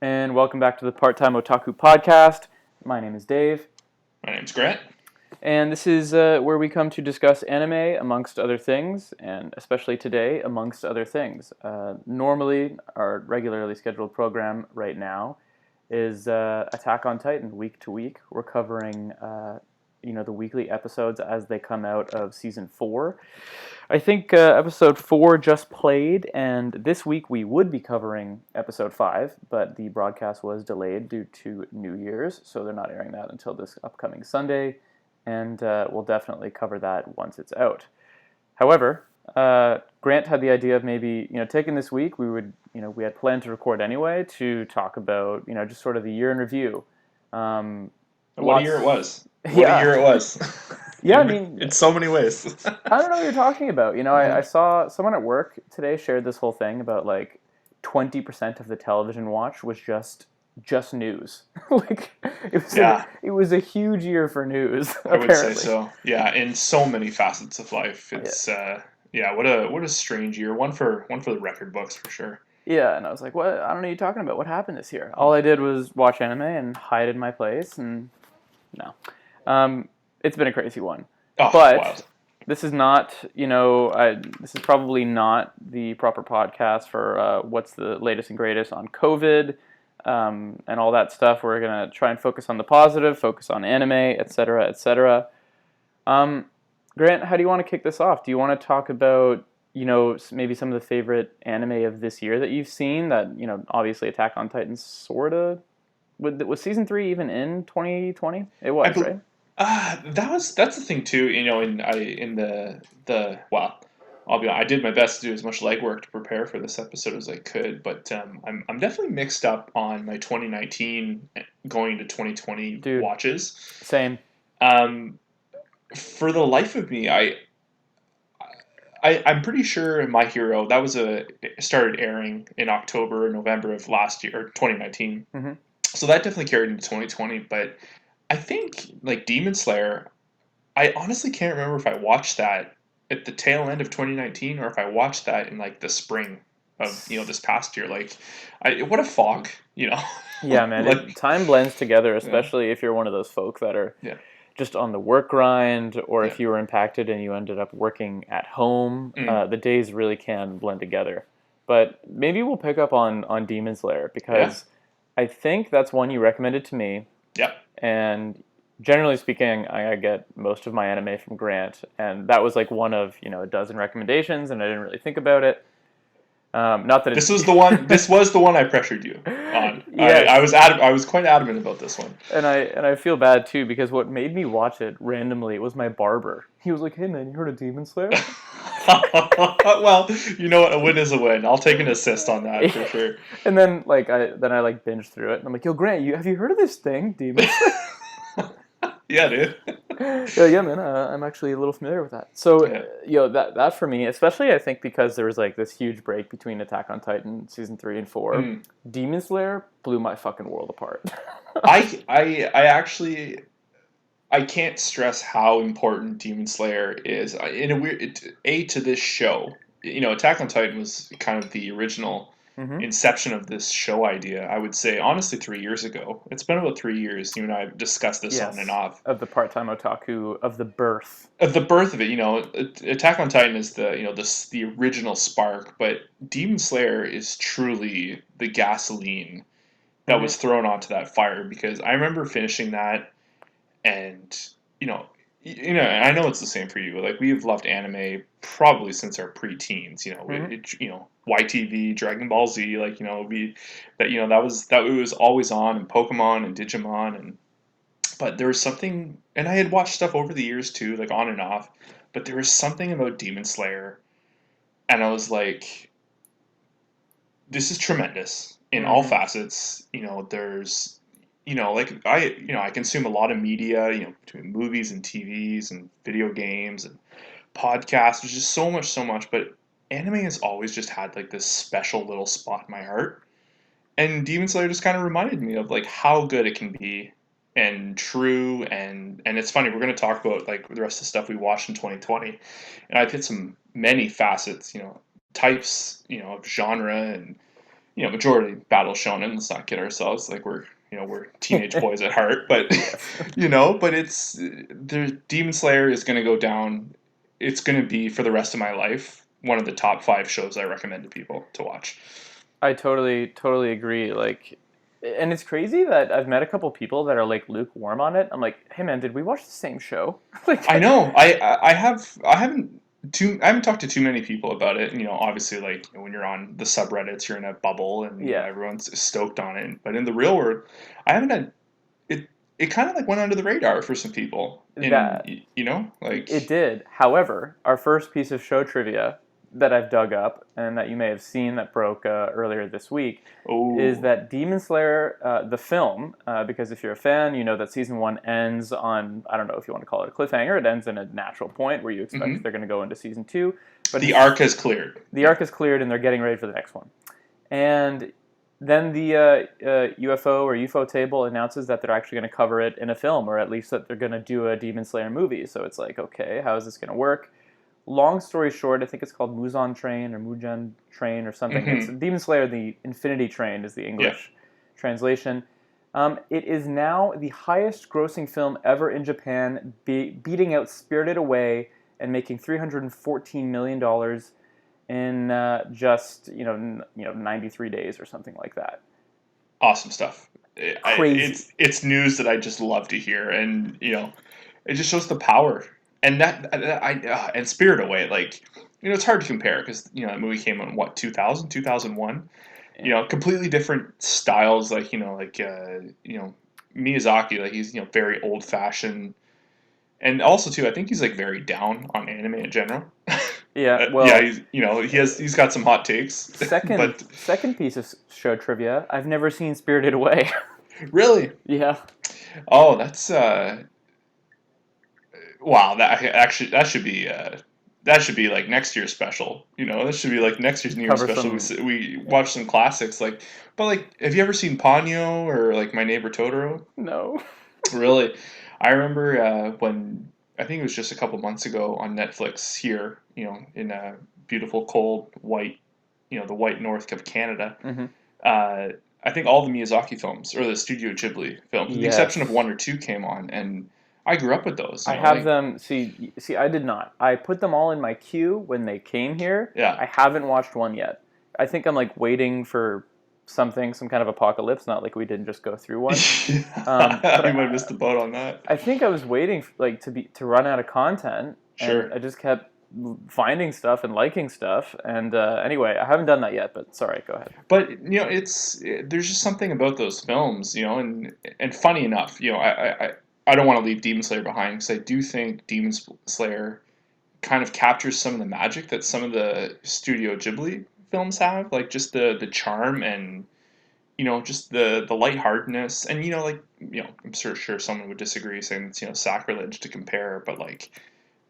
And welcome back to the Part-Time Otaku Podcast. My name is Dave. My name's Grant. And this is where we come to discuss anime amongst other things, and especially today, amongst other things. Normally, our regularly scheduled program right now is Attack on Titan, week to week. We're covering the weekly episodes as they come out of Season 4. I think episode 4 just played, and this week we would be covering episode 5, but the broadcast was delayed due to New Year's, so they're not airing that until this upcoming Sunday, and we'll definitely cover that once it's out. However, Grant had the idea of maybe, taking this week, we had planned to record anyway to talk about, just sort of the year in review. What a year it was. What Yeah. a year it was. Yeah, I mean, in so many ways. I don't know what you're talking about. I saw someone at work today shared this whole thing about like 20% of the television watch was just news. Like it was a huge year for news. I would say so. Yeah, in so many facets of life. It's what a strange year. One for the record books for sure. Yeah, and I was like, what? I don't know what you're talking about. What happened this year? All I did was watch anime and hide in my place, and no. It's been a crazy one. Oh, but wild. This is not, this is probably not the proper podcast for what's the latest and greatest on COVID and all that stuff. We're going to try and focus on the positive, focus on anime, etc., etc. Grant, how do you want to kick this off? Do you want to talk about, maybe some of the favorite anime of this year that you've seen that, obviously Attack on Titan sort of, was Season 3 even in 2020? It was, right? That's the thing too. I'll be honest, I did my best to do as much legwork to prepare for this episode as I could, but I'm definitely mixed up on my 2019 going to 2020 watches. Same. For the life of me, I'm pretty sure My Hero started airing in October or November of last year or 2019. Mm-hmm. So that definitely carried into 2020, but I think, like, Demon Slayer, I honestly can't remember if I watched that at the tail end of 2019 or if I watched that in, like, the spring of, this past year. Like, what a fog, Yeah, man. Time blends together, especially if you're one of those folk that are just on the work grind, or if you were impacted and you ended up working at home. The days really can blend together. But maybe we'll pick up on Demon Slayer, because I think that's one you recommended to me. Yep. And generally speaking, I get most of my anime from Grant, and that was like one of a dozen recommendations, and I didn't really think about it. Not that this was the one. This was the one I pressured you on. Yes. I was quite adamant about this one. And I feel bad too, because what made me watch it randomly was my barber. He was like, "Hey man, you heard of Demon Slayer?" Well, you know what? A win is a win. I'll take an assist on that for sure. And then I binged through it, and I'm like, "Yo, Grant, have you heard of this thing, Demon Slayer?" Yeah, dude. Yeah, man. I'm actually a little familiar with that. So, that for me, especially I think because there was like this huge break between Attack on Titan season 3 and 4, Demon Slayer blew my fucking world apart. I actually, I can't stress how important Demon Slayer is in a weird to this show. Attack on Titan was kind of the original inception of this show idea. I would say honestly 3 years ago. It's been about 3 years. You and I have discussed this on and off of the Part-Time Otaku, of the birth of it. Attack on Titan is the original spark, but Demon Slayer is truly the gasoline that was thrown onto that fire, because I remember finishing that. And and I know it's the same for you. Like, we've loved anime probably since our pre-teens. YTV, Dragon Ball Z. Like, it was always on, and Pokemon and Digimon, but there was something, and I had watched stuff over the years too, like on and off. But there was something about Demon Slayer, and I was like, this is tremendous in all facets. There's I consume a lot of media, between movies and TVs and video games and podcasts. There's just so much, but anime has always just had like this special little spot in my heart. And Demon Slayer just kind of reminded me of like how good it can be and true. And it's funny, we're going to talk about like the rest of the stuff we watched in 2020. And I've hit many facets, types, of genre and majority battle shonen. Let's not kid ourselves. Like we're teenage boys at heart, but Yes. but it's Demon Slayer is going to go down. It's going to be for the rest of my life one of the top 5 shows I recommend to people to watch. I totally agree. Like, and it's crazy that I've met a couple people that are like lukewarm on it. I'm like, hey man, did we watch the same show? Like, I know. I haven't talked to too many people about it. Obviously, like when you're on the subreddits, you're in a bubble, and yeah, everyone's stoked on it. But in the real world, I haven't had it. It kind of like went under the radar for some people. that Like it did. However, our first piece of show trivia that I've dug up and that you may have seen that broke earlier this week is oh, that Demon Slayer, the film, because if you're a fan, you know that season one ends on, I don't know if you want to call it a cliffhanger, it ends in a natural point where you expect hmm they're going to go into season two. But the arc has cleared. the arc is cleared and they're getting ready for the next one. And then the UFO or UFO table announces that they're actually going to cover it in a film, or at least that they're going to do a Demon Slayer movie. So it's like, okay, how is this going to work? Long story short, I think it's called Muzan Train or Mugen Train or something. It's Hmm. Demon Slayer: The Infinity Train is the Yeah, English translation. It is now the highest-grossing film ever in Japan, beating out Spirited Away and making $314 million in just 93 days or something like that. awesome stuff. Crazy. It's news that I just love to hear, and it just shows the power. And and Spirit Away, like it's hard to compare because that movie came in what 2000, 2001. Yeah. Completely different styles. Like Miyazaki, like he's very old fashioned, and also too, I think he's like very down on anime in general. Yeah. Yeah, Well, he's got some hot takes, second but second piece of show trivia. I've never seen Spirited Away. really, Yeah. oh, that's wow. That should be like next year's special. That should be like next year's New Year's Cover special. some. We Yeah. watch some classics but like, have you ever seen Ponyo or like My Neighbor Totoro? No. Really, I remember when I think it was just a couple months ago on Netflix here. In a beautiful cold white, the white north of Canada. Hmm. Uh, I think all the Miyazaki films or the Studio Ghibli films, with the exception of Yes. one or two, came on, and I grew up with those. I have Like them. See, I did not. I put them all in my queue when they came here. yeah. I haven't watched one yet. I think I'm like waiting for something, some kind of apocalypse. Not like we didn't just go through one. We But might have missed the boat on that. I think I was waiting like to run out of content, and Sure. I just kept finding stuff and liking stuff. And anyway, I haven't done that yet. But sorry, go ahead. But there's just something about those films, and funny enough, I don't want to leave Demon Slayer behind because I do think Demon Slayer kind of captures some of the magic that some of the Studio Ghibli films have, like just the charm and just the lightheartedness, and I'm sure someone would disagree saying it's sacrilege to compare, but like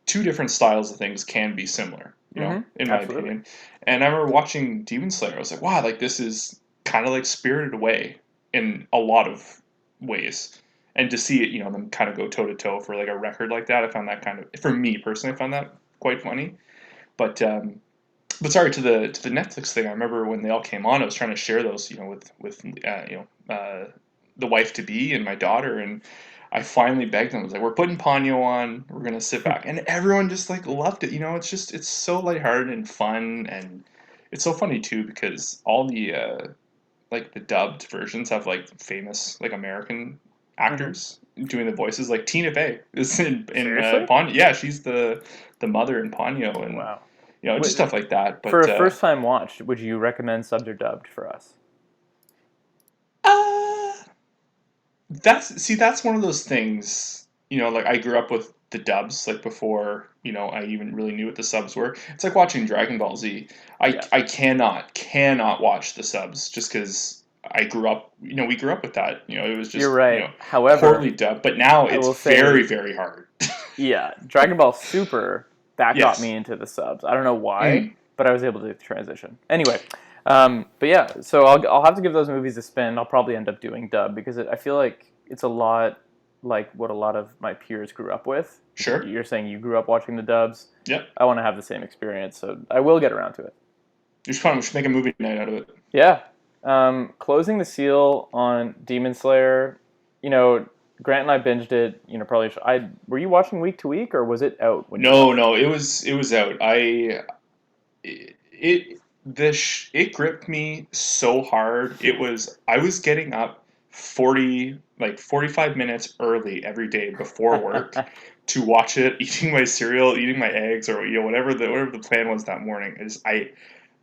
two different styles of things can be similar, Mm-hmm. in my Absolutely. opinion. And I remember watching Demon Slayer. I was like, wow, like this is kind of like Spirited Away in a lot of ways. And to see it, them kind of go toe to toe for like a record like that, I found that kind of, for me personally, I found that quite funny. But sorry, to the Netflix thing. I remember when they all came on, I was trying to share those, with the wife to be and my daughter, and I finally begged them. I was like, "We're putting Ponyo on. We're gonna sit back," and everyone just like loved it. It's so lighthearted and fun, and it's so funny too because all the like the dubbed versions have like famous like American Mm-hmm. actors doing the voices. Like Tina Fey is in Seriously? Ponyo. Yeah, she's the mother in Ponyo, and Wow. just Wait, stuff like that. for But a first time watch, would you recommend subbed or dubbed for us? uh, that's one of those things. Like I grew up with the dubs like before. I even really knew what the subs were. It's like watching Dragon Ball Z. I Yeah. I cannot watch the subs just because I grew up. We grew up with that. It was You're just right. poorly However, dubbed. But now I will it's very say, very hard. yeah, Dragon Ball Super, that got me Yes. into the subs. I don't know why, Mm. but I was able to transition. Anyway, but yeah, so I'll have to give those movies a spin. I'll probably end up doing dub because I feel like it's a lot like what a lot of my peers grew up with. Sure. You're saying you grew up watching the dubs. Yep. I want to have the same experience, so I will get around to it. It's fun. We should make a movie night out of it. Yeah, Closing the seal on Demon Slayer, you know, Grant and I binged it. Probably. Were you watching week to week, or was it out when you No, watched? no, it was out. It gripped me so hard. I was getting up 45 minutes early every day before work to watch it, eating my cereal, eating my eggs, or whatever the plan was that morning.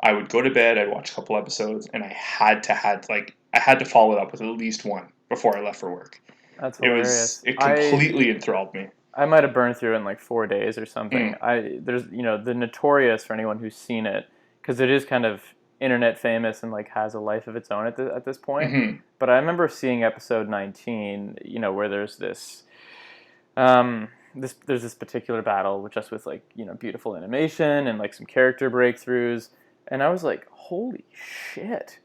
I would go to bed, I'd watch a couple episodes, and I had to follow it up with at least one before I left for work. That's hilarious. It I completely enthralled me. I might have burned through it in like 4 days or something. Mm, There's the Notorious for anyone who's seen it, because it is kind of internet famous and like has a life of its own at this point. hmm But I remember seeing episode 19, where um there's this particular battle with just with like beautiful animation and like some character breakthroughs, and I was like, holy shit!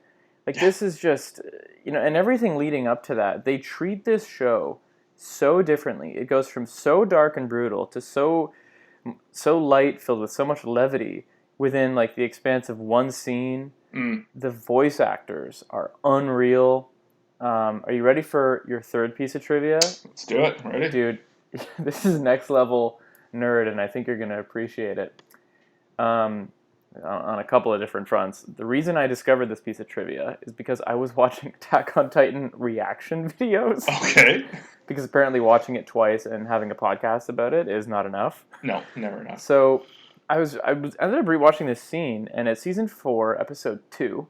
Like Yeah. this is just and everything leading up to that, they treat this show so differently. It goes from so dark and brutal to so light, filled with so much levity within like the expanse of one scene. Mm, The voice actors are unreal. Are you ready for your third piece of trivia? let's do it. Ready? Dude, this is next level nerd, and I think you're going to appreciate it. Um, on a couple of different fronts. The reason I discovered this piece of trivia is because I was watching Attack on Titan reaction videos. Okay. Because apparently watching it twice and having a podcast about it is not enough. No, never enough. So I ended up rewatching this scene, and it's season 4, episode 2,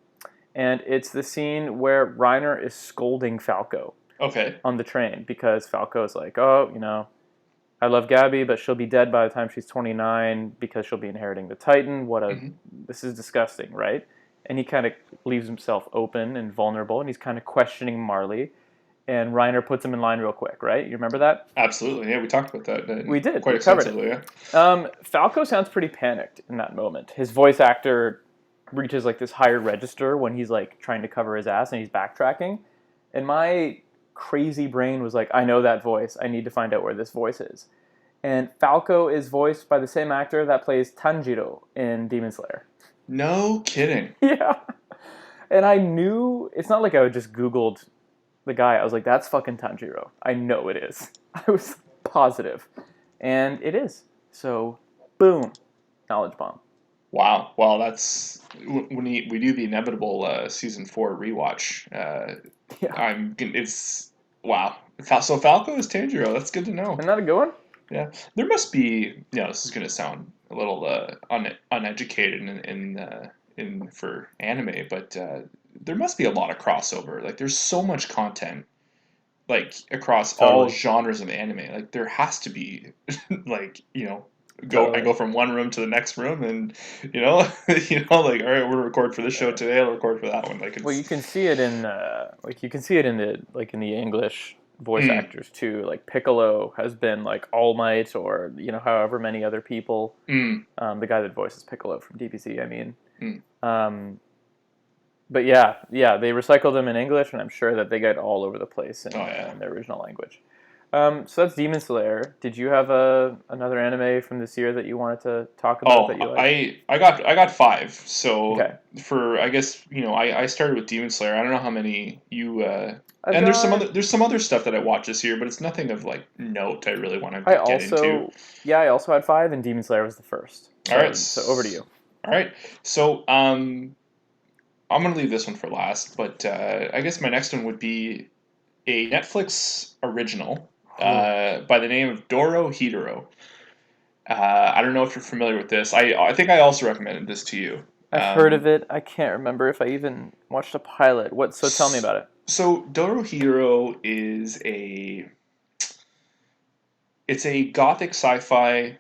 and it's the scene where Reiner is scolding Falco Okay. on the train because Falco is like, oh, I love Gabby, but she'll be dead by the time she's 29 because she'll be inheriting the Titan. hmm This is disgusting, right? And he kind of leaves himself open and vulnerable, and he's kind of questioning Marley. And Reiner puts him in line real quick, right? You remember that? Absolutely. Yeah, we talked about that We did. quite We covered it. extensively. Yeah. Falco sounds pretty panicked in that moment. His voice actor reaches like this higher register when he's like trying to cover his ass and he's backtracking. And my crazy brain was like, I know that voice. I need to find out where this voice is. And Falco is voiced by the same actor that plays Tanjiro in Demon Slayer. No kidding. Yeah. And I knew, it's not like I just Googled the guy. I was like, that's fucking Tanjiro. I know it is. I was positive. And it is. So, boom. Knowledge bomb. Wow. Well, that's when we do the inevitable season 4 rewatch. Yeah. It's wow. So Falco is Tanjiro. That's good to know. Isn't that a good one? Yeah. There must be. This is going to sound a little uneducated in for anime, but there must be a lot of crossover. Like, there's so much content like across all Totally. genres of anime. Like, there has to be like I Totally. go from one room to the next room, and like, all right, we're record for this show Yeah. today. I'll record for that one. Like, Well, you it's can see it in in the English voice mm, actors too. Like Piccolo has been like All Might, or however many other people. mm, The guy that voices Piccolo from DBZ, I mean. mm. Um, but yeah, they recycled them in English, and I'm sure that they get all over the place Oh yeah. in their original language. So that's Demon Slayer. Did you have another anime from this year that you wanted to talk about Oh, that you liked? I got five. So Okay, for I guess I started with Demon Slayer. I don't know how many you I've and got. there's some other stuff that I watched this year, but it's nothing of like note I really want I to get into. also yeah, I also had 5, and Demon Slayer was the first. All right. So over to you. All right. So I'm gonna leave this one for last, but I guess my next one would be a Netflix original Ooh. by the name of Doro Hidoro. I don't know if you're familiar with this. I think I also recommended this to you. I've heard of it. I can't remember if I even watched a pilot. What? So tell me S- about it. so Doro Hidoro is it's a gothic sci-fi,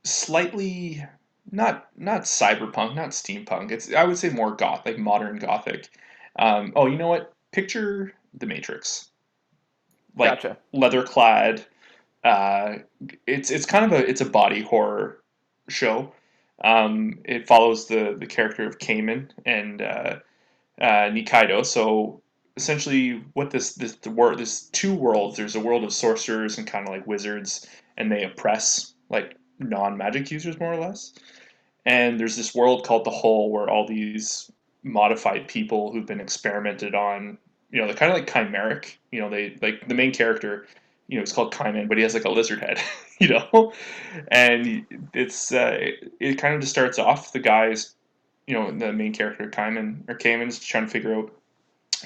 slightly not cyberpunk, not steampunk. It's I would say more goth, like modern gothic. Oh, you know what? Picture The Matrix, like Gotcha. leather clad. Uh, it's kind of it's a body horror show. It follows the character of Cayman and Nikaido. So essentially, what this two worlds. There's a world of sorcerers and kind of like wizards, and they oppress like non magic users more or less. And there's this world called the Whole, where all these modified people who've been experimented on. They're kind of like chimeric. They like the main character. He's called Kaiman, but he has like a lizard head. You know, and it kind of just starts off the guys. The main character Kaiman is trying to figure out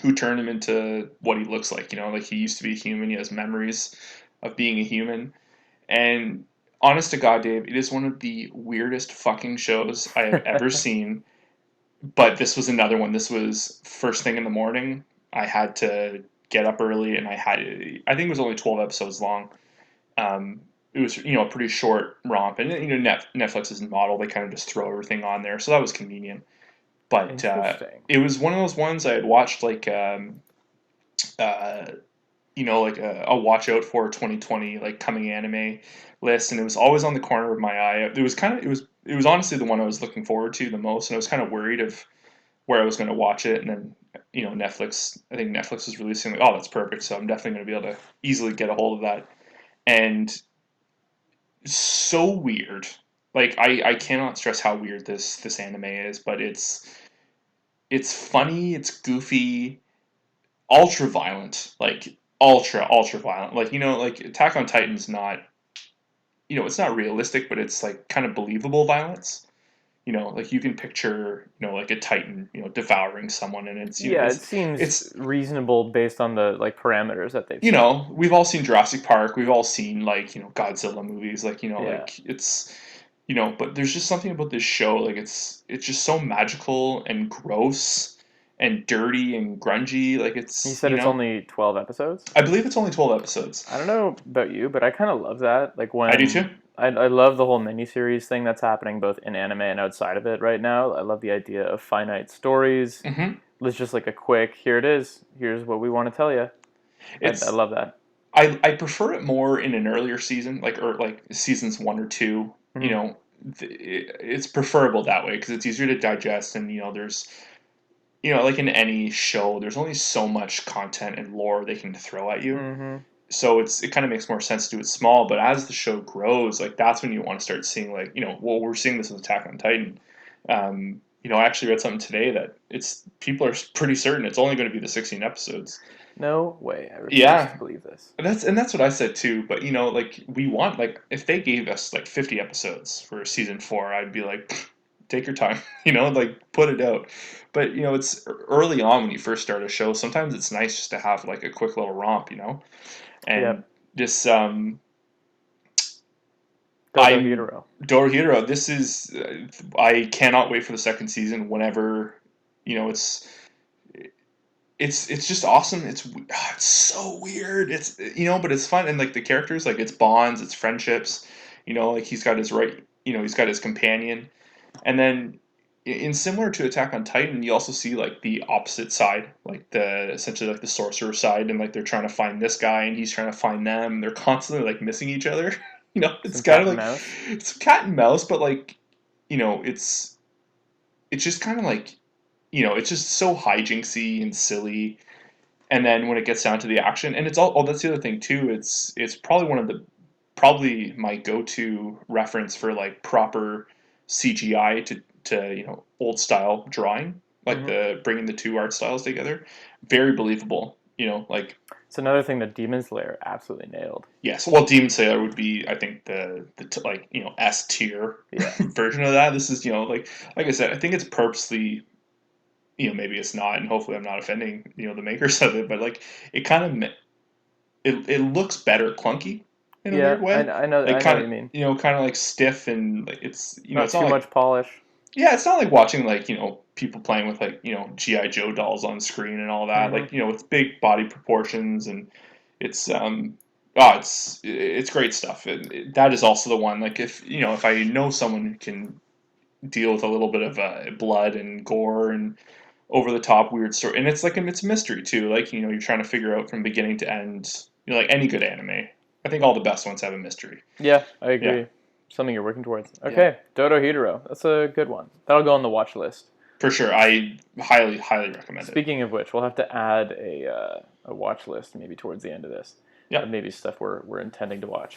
who turned him into what he looks like. Like he used to be a human. He has memories of being a human. And honest to God, Dave, it is one of the weirdest fucking shows I have ever seen. But this was another one. This was first thing in the morning. I had to get up early, and I think it was only 12 episodes long. It was a pretty short romp, and Netflix's model, they kind of just throw everything on there, so that was convenient. But Interesting. it was one of those ones I had watched like uh, like a watch out for 2020 like coming anime list, and it was always on the corner of my eye. It was honestly the one I was looking forward to the most, and I was kind of worried of where I was going to watch it. And then Netflix, I think Netflix was releasing like, oh, that's perfect, so I'm definitely going to be able to easily get a hold of that. And so weird. Like I cannot stress how weird this anime is, but it's funny, it's goofy, ultra violent, like ultra violent. Like like Attack on Titan's not, it's not realistic, but it's like kind of believable violence. Like you can picture, like a Titan, devouring someone, and it's Yeah, it seems it's reasonable based on the like parameters that they've you set. know, we've all seen Jurassic Park. We've all seen like, Godzilla movies. Like, Yeah. like it's, but there's just something about this show. Like it's just so magical and gross and dirty and grungy. Like You it's, said it's only 12 episodes? I believe it's only 12 episodes. I don't know about you, but I kind of love that. Like I do too. when I love the whole miniseries thing that's happening both in anime and outside of it right now. I love the idea of finite stories. hmm It's just like a quick, here it is. Here's what we want to tell you. I It's, love that. I prefer it more in an earlier season, like seasons 1 or 2. Hmm. It's preferable that way because it's easier to digest, and there's like in any show, there's only so much content and lore they can throw at you. Hmm. So it kind of makes more sense to do it small. But as the show grows, like that's when you want to start seeing like well, we're seeing this with Attack on Titan. I actually read something today that it's people are pretty certain it's only going to be the 16 episodes. No way. I refuse to Yeah, believe this. that's what I said too. But like we want like if they gave us like 50 episodes for season 4, I'd be like, take your time, like put it out. But it's early on when you first start a show. Sometimes it's nice just to have like a quick little romp, and Yep. just I'm Dorohedoro. Dorohedoro. This is I cannot wait for the second season. Whenever it's just awesome. It's so weird. It's but it's fun, and like the characters, like it's bonds, it's friendships. Like he's got his right. He's got his companion, and then in similar to Attack on Titan, you also see like the opposite side, like the essentially like the sorcerer side, and like they're trying to find this guy, and he's trying to find them. They're constantly like missing each other. It's Some kind cat of and like mouse. it's cat and mouse, but like it's just kind of like it's just so hijinksy and silly. And then when it gets down to the action, and it's all oh that's the other thing too. It's probably one of the probably my go-to reference for like proper CGI to old style drawing, like Hmm. the bringing the two art styles together. Very believable. Like It's another thing that Demon Slayer absolutely nailed. yes, well, Demon Slayer would be I think the like S tier Yeah. version of that. This is like I said, I think it's purposely maybe it's not, and hopefully I'm not offending the makers of it, but like it kind of it looks better clunky in a Yeah, weird way, like I know what you mean. kind of like stiff, and like it's Not it's not too like much polish. yeah, it's not like watching like people playing with like GI Joe dolls on screen and all that, Hmm. like with big body proportions, and it's oh it's great stuff. That is also the one, like if I know someone who can deal with a little bit of blood and gore and over the top weird story, and it's like it's a mystery too. Like you're trying to figure out from beginning to end. Like any good anime, I think all the best ones have a mystery. Yeah, I Yeah, agree. Something you're working towards. yeah, Okay, Dorohedoro. That's a good one. That'll go on the watch list. for sure. I highly recommend it. Speaking of which, we'll have to add a watch list maybe towards the end of this. Yeah. Of maybe stuff we're intending to watch.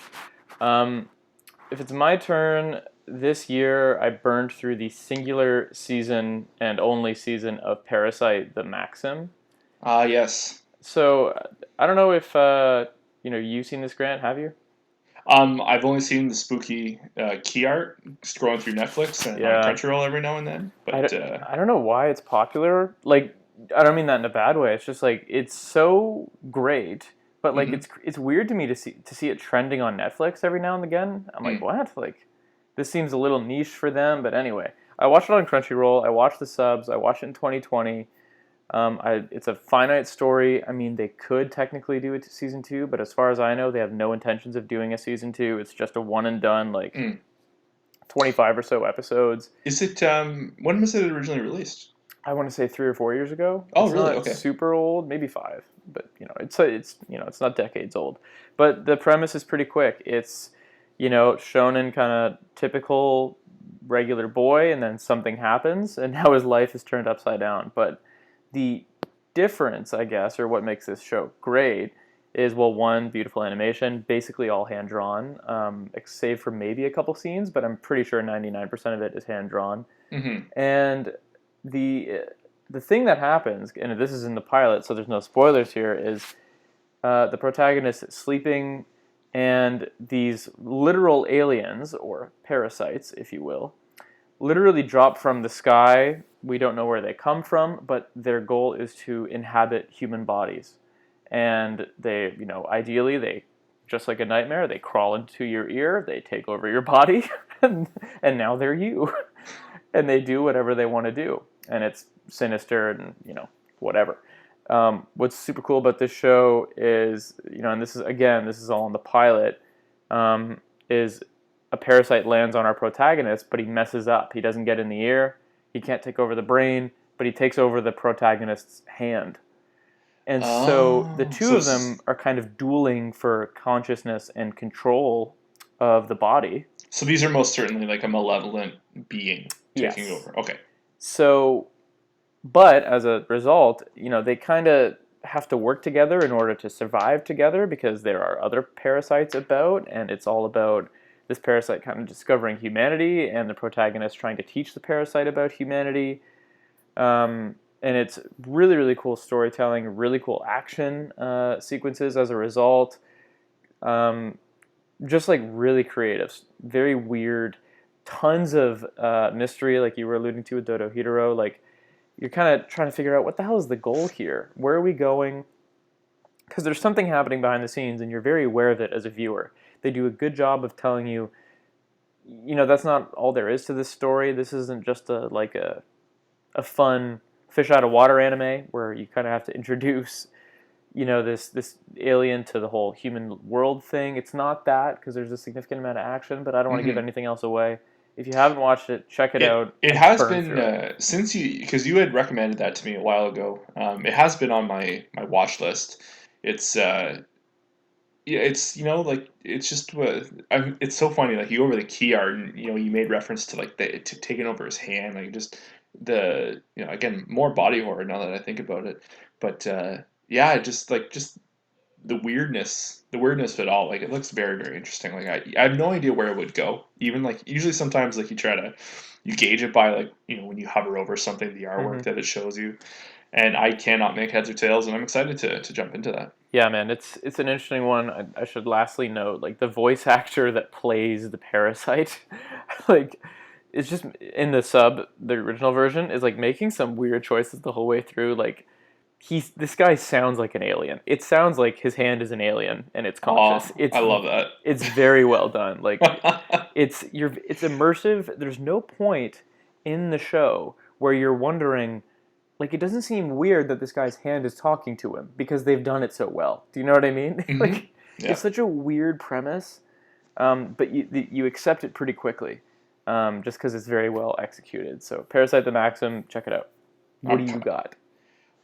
Um, if it's my turn, this year I burned through the singular season and only season of Parasite the Maxim. Ah, yes. So I don't know if you've seen this, Grant. Have you? I've only seen the spooky key art scrolling through Netflix and on Yeah. Crunchyroll every now and then, I, but don't- I don't know why it's popular. Like, I don't mean that in a bad way. It's just like it's so great, but like mhm, it's weird to me to see it trending on Netflix every now and again. I'm like, mm. what? Like, this seems a little niche for them. But anyway, I watched it on Crunchyroll. I watched the subs. I watched it in 2020. It's a finite story. I mean, they could technically do it to season two, but as far as I know, they have no intentions of doing a season two. It's just a one and done, like Mm. 25 or so episodes. Is it when was it originally released? I want to say 3 or 4 years ago. Oh, It's really? not Okay. super old, maybe five, but it's not decades old. But the premise is pretty quick. It's shonen kind of typical regular boy, and then something happens, and now his life is turned upside down. But the difference, I guess, or what makes this show great is, well, one, beautiful animation, basically all hand drawn, save for maybe a couple scenes, but I'm pretty sure 99% of it is hand drawn. Hmm. And the the thing that happens, and this is in the pilot, so there's no spoilers here, is the protagonist is sleeping, and these literal aliens or parasites, if you will, literally drop from the sky. We don't know where they come from, but their goal is to inhabit human bodies, and they, ideally, they, just like a nightmare, they crawl into your ear, they take over your body, and now they're you. And they do whatever they want to do, and it's sinister and whatever. What's super cool about this show is, and this is all in the pilot, is a parasite lands on our protagonist, but he messes up. He doesn't get in the ear. He can't take over the brain, but he takes over the protagonist's hand. And so the Oh, two of them are kind of dueling for consciousness and control of the body. so these are most certainly like a malevolent being taking Yes. over. Okay. So, but as a result, they kind of have to work together in order to survive together, because there are other parasites about, and it's all about this parasite kind of discovering humanity and the protagonist trying to teach the parasite about humanity. And it's really, really cool storytelling, really cool action sequences as a result. Um, just like really creative, very weird, tons of mystery, like you were alluding to with Dodo Hidero. Like, you're kind of trying to figure out what the hell is the goal here? Where are we going? Because there's something happening behind the scenes, and you're very aware of it as a viewer. They do a good job of telling you, that's not all there is to this story. This isn't just a fun fish out of water anime where you kind of have to introduce this alien to the whole human world thing. It's not that, because there's a significant amount of action, but I don't want to give Hmm. anything else away. If you haven't watched it, check it It out. it I has burned been through it. since because you had recommended that to me a while ago. It has been on my watch list. It's yeah, it's like it's just it's so funny. Like, you go over the key art, and you made reference to like the to taking over his hand, like just the again, more body horror now that I think about it. But yeah, just the weirdness of it all. Like, it looks very, very interesting. Like, I have no idea where it would go. Even like, usually sometimes, like, you gauge it by, like, when you hover over something, the artwork Hmm. that it shows you. And I cannot make heads or tails, and I'm excited to jump into that. Yeah, man, it's an interesting one. I should lastly note, like, the voice actor that plays the parasite, like, it's just in the sub, the original version is like making some weird choices the whole way through. Like, this guy sounds like an alien. It sounds like his hand is an alien and it's conscious. Oh, I love It's very well done. Like, that. it's immersive. There's no point in the show where you're wondering, like, it doesn't seem weird that this guy's hand is talking to him because they've done it so well. Do you know what I mean? Hmm. Like, it's Yeah. such a weird premise, but you accept it pretty quickly, just because it's very well executed. So, Parasite the Maxim, check it out. What do you Okay. got?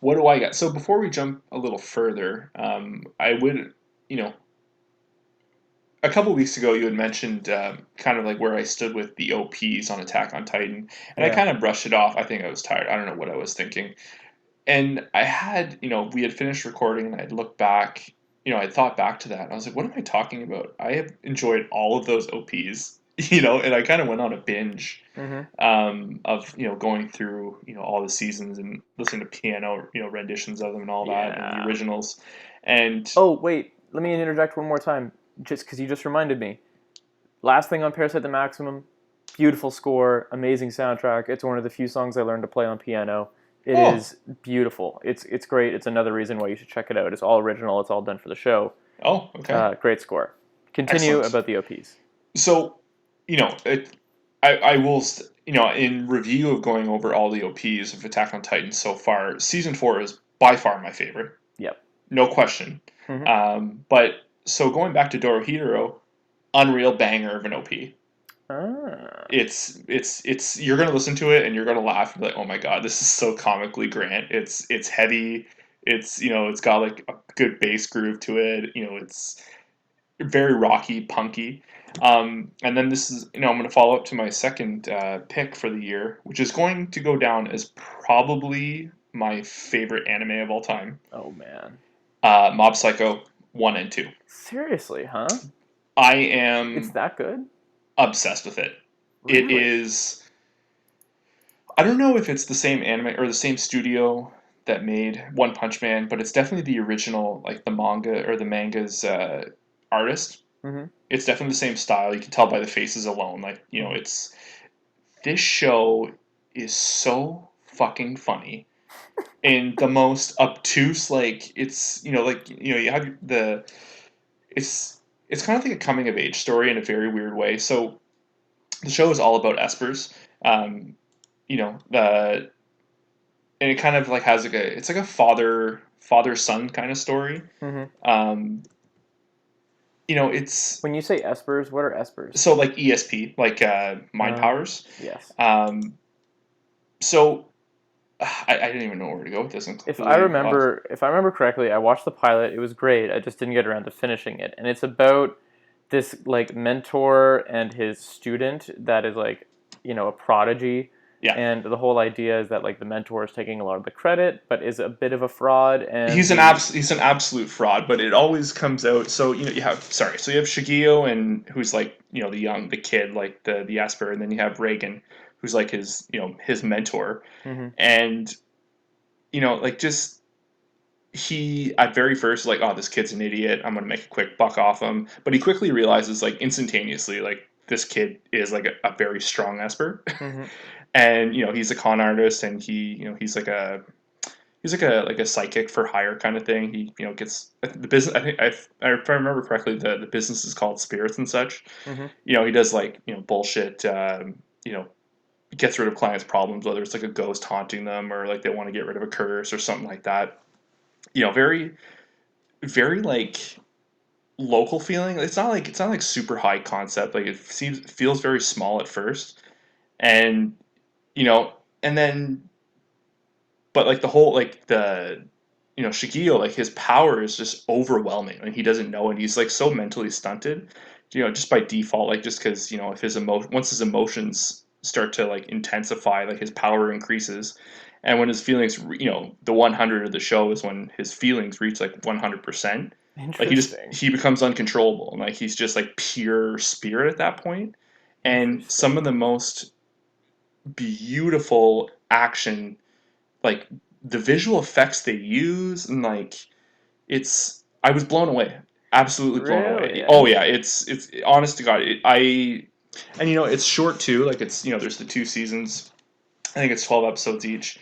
What do I got? So before we jump a little further, I would, you know, a couple weeks ago, you had mentioned kind of like where I stood with the OPs on Attack on Titan, and I Yeah. kind of brushed it off. I think I was tired. I don't know what I was thinking. And I had, we had finished recording, and I'd looked back, I'd thought back to that, and I was like, what am I talking about? I have enjoyed all of those OPs and I kind of went on a binge Mm-hmm. of going through all the seasons and listening to piano renditions of them and all that and the Yeah. originals. And Oh, wait. Let me interject one more time, just because you just reminded me. Last thing on Parasite the Maximum, beautiful score, amazing soundtrack. It's one of the few songs I learned to play on piano. It oh, is beautiful. It's great. It's another reason why you should check it out. It's all original. It's all done for the show. okay, Great score. Continue excellent. about the OPs. So, I will, in review of going over all the OPs of Attack on Titan so far, season 4 is by far my favorite, Yep. no question. Mm-hmm. But so going back to Dorohedoro, unreal banger of an OP. Ah. It's you're gonna listen to it and you're gonna laugh and be like, oh my god, this is so comically Grant. It's heavy. It's got like a good bass groove to it. It's very rocky, punky. And then this is, I'm going to follow up to my second pick for the year, which is going to go down as probably my favorite anime of all time. Oh man. Mob Psycho 1 and 2. Seriously, huh? I It's am that good? obsessed with it. It Really? is, I don't know if it's the same anime or the same studio that made One Punch Man, but it's definitely the original, like the manga or the manga's artist. Mm-hmm. It's definitely the same style. You can tell by the faces alone. Like, Mm-hmm. it's this show is so fucking funny in the most obtuse. Like, it's you have it's it's kind of like a coming of age story in a very weird way. So the show is all about espers. Um, the and it kind of like has like it's like a father son kind of story. Mm-hmm. Um, it's When you say espers, what are espers? so like ESP, like mind powers. Yes. Um, so I didn't even know where to go with this. I'm If I completely lost. remember, if I remember correctly, I watched the pilot. It was great. I just didn't get around to finishing it, and it's about this like mentor and his student that is like, a prodigy. Yeah, And the whole idea is that like the mentor is taking a lot of the credit, but is a bit of a fraud, and the he's an absolute fraud, but it always comes out. So you have Shigeo and who's like the kid like the Esper, and then you have Reagan who's like his mentor, Mhm. and like just he at very first like, oh, this kid's an idiot, I'm gonna make a quick buck off him, but he quickly realizes like instantaneously like this kid is like a very strong Esper. Mhm. And he's a con artist, and he's like a psychic for hire kind of thing. He gets the business. I think if I remember correctly, the business is called Spirits and such. Mhm. He does like bullshit. You know gets rid of clients' problems, whether it's like a ghost haunting them or like they want to get rid of a curse or something like that. Very very like local feeling. It's not like super high concept. Like feels very small at first, and you know and then but like the whole like the Shigeo, like his power is just overwhelming and he doesn't know, and he's like so mentally stunted, just by default, like just because if once his emotions start to like intensify, like his power increases. And when his feelings, the 100 of the show is when his feelings reach like 100%. Like Interesting. he becomes uncontrollable, and like he's just like pure spirit at that point. And some of the Interesting. most beautiful action, like the visual effects they use, and like I was blown away, absolutely blown Really? away. Yeah. Oh yeah, it's honest to god, and it's short too, like it's there's the 2 seasons. I think it's 12 episodes each.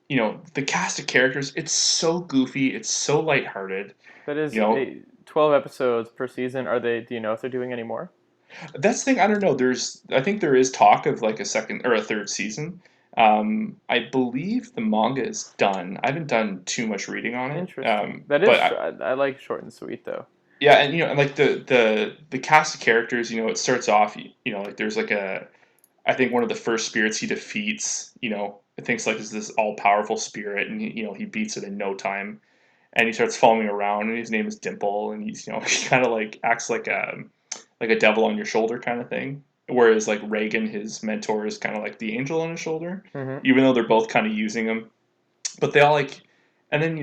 The cast of characters, it's so goofy, it's so lighthearted. That you is know 12 episodes per season. Are they? Do you know if they're doing any more? that's the thing. I don't know. I think there is talk of like a second or a third season. I believe the manga is done. I haven't done too much reading on it. Interesting. That is. But I like short and sweet though. yeah, and and like the cast of characters, it starts off, like there's like I think one of the first spirits he defeats, it thinks like is this all powerful spirit, and he beats it in no time, and he starts following around, and his name is Dimple, and he's he kind of like acts like a devil on your shoulder kind of thing. Whereas like Reagan, his mentor, is kind of like the angel on his shoulder, Hmm. even though they're both kind of using him. But they all like, and then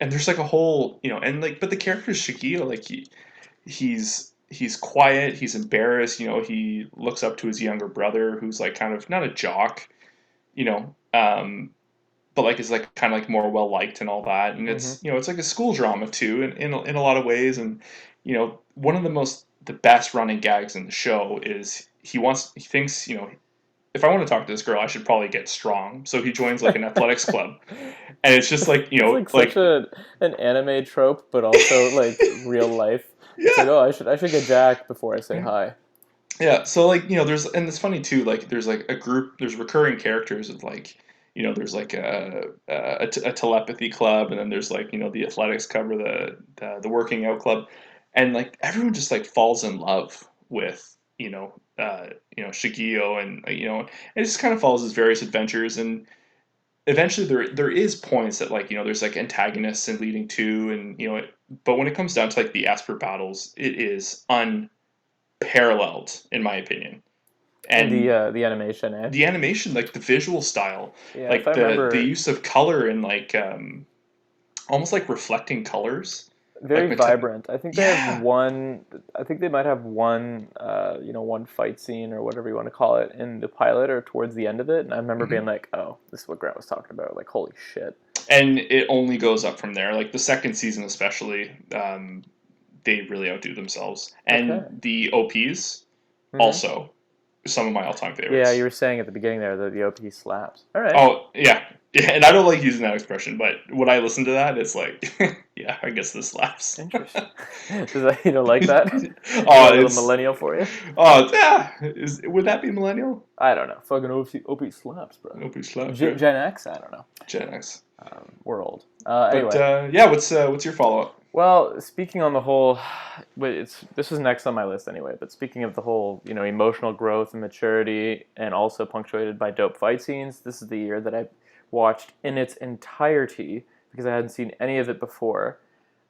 and there's like a whole, and like, but the character Shigeo, like he's he's quiet, he's embarrassed, he looks up to his younger brother who's like kind of not a jock, you know, but like is like kind of like more well liked and all that. And Mm-hmm. it's like a school drama too, in a lot of ways. And one of the best running gags in the show is he thinks if I want to talk to this girl, I should probably get strong. So he joins like an athletics club, and it's just like It's like such like an anime trope, but also like real life. It's like, yeah. oh, I should get jacked before I say hi. Yeah, so like there's and it's funny too. Like there's like a group, there's recurring characters of like there's like a telepathy club, and then there's like the athletics club or the working out club, and like everyone just like falls in love with Shigio, and it just kind of follows his various adventures, and eventually there is points that like there's like antagonists and leading to, and but when it comes down to like the Esper battles, it is unparalleled in my opinion. And And the animation, eh? the animation, like the visual style, Yeah, if I like the remember, use of color and like almost like reflecting colors, very like vibrant. I think they have yeah. one. I think they might have one. One fight scene or whatever you want to call it in the pilot or towards the end of it. And I remember being Mhm. like, "Oh, this is what Grant was talking about." Like, holy shit. And it only goes up from there. Like the second season, especially, they really outdo themselves. Okay. And the OPs Mm-hmm. also some of my all-time Yeah, you favorites. were saying at the beginning there that the OP slaps. All right. Oh yeah, yeah. And I don't like using that expression, but when I listen to that, it's like, yeah, I guess this laughs. Interesting. Does that you don't like that? Is that Oh, a little it's millennial for you? oh yeah. Would that be millennial? I don't know. Fucking OP slaps, bro. Opie slaps, yeah. Gen X? I don't know. Gen X. We're old. But Anyway, yeah, what's your follow up? well, speaking on the whole, this was next on my list anyway. But speaking of the whole, emotional growth and maturity, and also punctuated by dope fight scenes, this is the year that I watched in its entirety because I hadn't seen any of it before.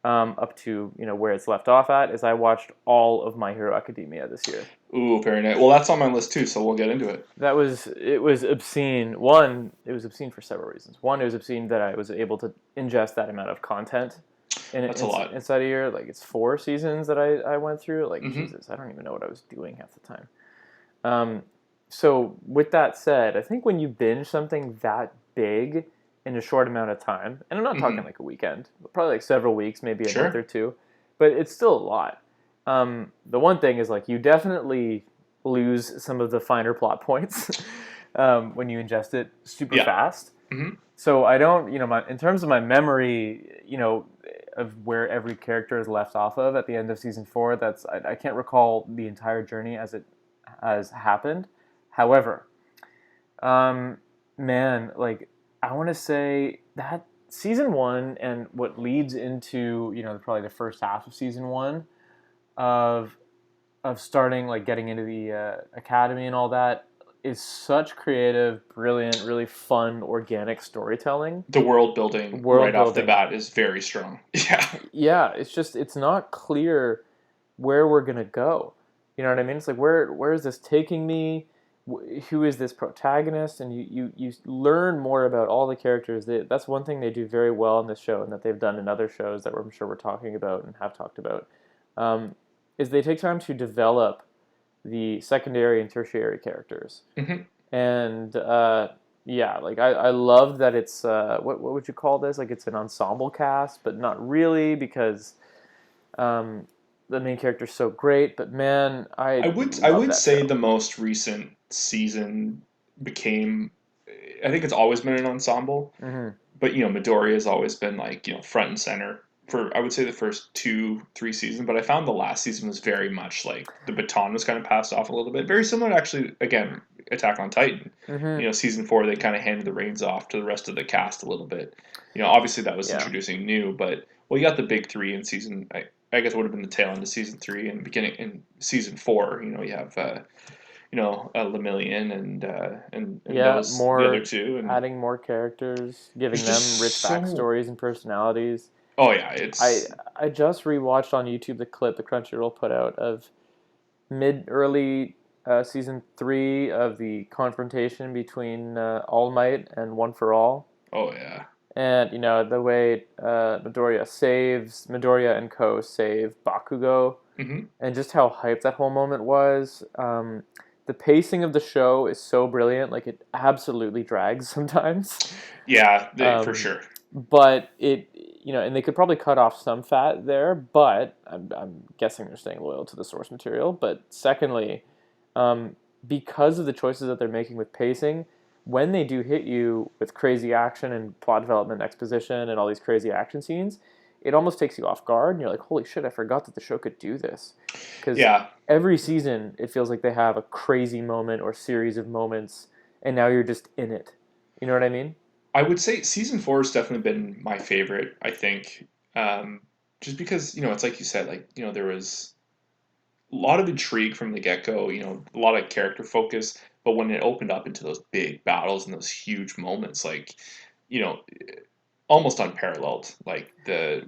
Up to where it's left off at is I watched all of My Hero Academia this year. Ooh, very nice. Well, that's on my list too, so we'll get into it. It was obscene. One, it was obscene for several reasons. One, it was obscene that I was able to ingest that amount of content That's a lot. inside a year. Like it's 4 seasons that I went through. Like Hmm. Jesus, I don't even know what I was doing half the time. Um, so with that said, I think when you binge something that big in a short amount of time, and I'm not talking Hmm. like a weekend, but probably like several weeks, maybe a month or Sure. two, but it's still a lot. The one thing is like you definitely lose some of the finer plot points when you ingest it super Yeah. fast. Hmm. So I don't, in terms of my memory, of where every character is left off of at the end of season 4. I can't recall the entire journey as it has happened. However, um, man, like I want to say that season 1 and what leads into probably the first half of season 1 of starting like getting into the academy and all that is such creative, brilliant, really fun, organic storytelling, The world building world right off the building. bat is very strong. Yeah. Yeah, it's not clear where we're gonna go. You know what I mean? It's like where is this taking me? Who is this protagonist? And you learn more about all the characters. That's one thing they do very well in this show, and that they've done in other shows that I'm sure we're talking about and have talked about. Um, is they take time to develop the secondary and tertiary characters. Hmm. And yeah, like I love that it's what would you call this? Like it's an ensemble cast, but not really because um, the main character's so great. But man, I I would I love would that say show. the most recent season became. I think it's always been an ensemble, Hmm. but Midori has always been like front and center for I would say the first 2 3 seasons. But I found the last season was very much like the baton was kind of passed off a little bit. Very similar, actually. Again, Attack on Titan. Hmm. Season 4 they kind of handed the reins off to the rest of the cast a little bit. Obviously that was Yeah, introducing new, but well, you got the big three in season. I guess it would have been the tail end of season 3 and beginning in season 4. You have Lemillion and yeah, those the other more two, and adding more characters, giving there's them just rich so. backstories and personalities. Oh yeah, I it's I just rewatched on YouTube the clip the Crunchyroll put out of mid early season 3 of the confrontation between All Might and One for All, oh yeah. And the way Midoriya and Co save Bakugo, Hmm. and just how hyped that whole moment was. The pacing of the show is so brilliant; like it absolutely drags sometimes. Yeah, for Um, sure. but and they could probably cut off some fat there, but I'm guessing they're staying loyal to the source material. But secondly, um, because of the choices that they're making with pacing, when they do hit you with crazy action and plot development, exposition, and all these crazy action scenes, it almost takes you off guard, and you're like, "Holy shit! I forgot that the show could do this." Because Yeah, every season, it feels like they have a crazy moment or series of moments, and now you're just in it. You know what I mean? I would say season four has definitely been my favorite. I think, um, just because it's like you said, like there was a lot of intrigue from the get go. A lot of character focus, but when it opened up into those big battles and those huge moments, like you know, almost unparalleled. Like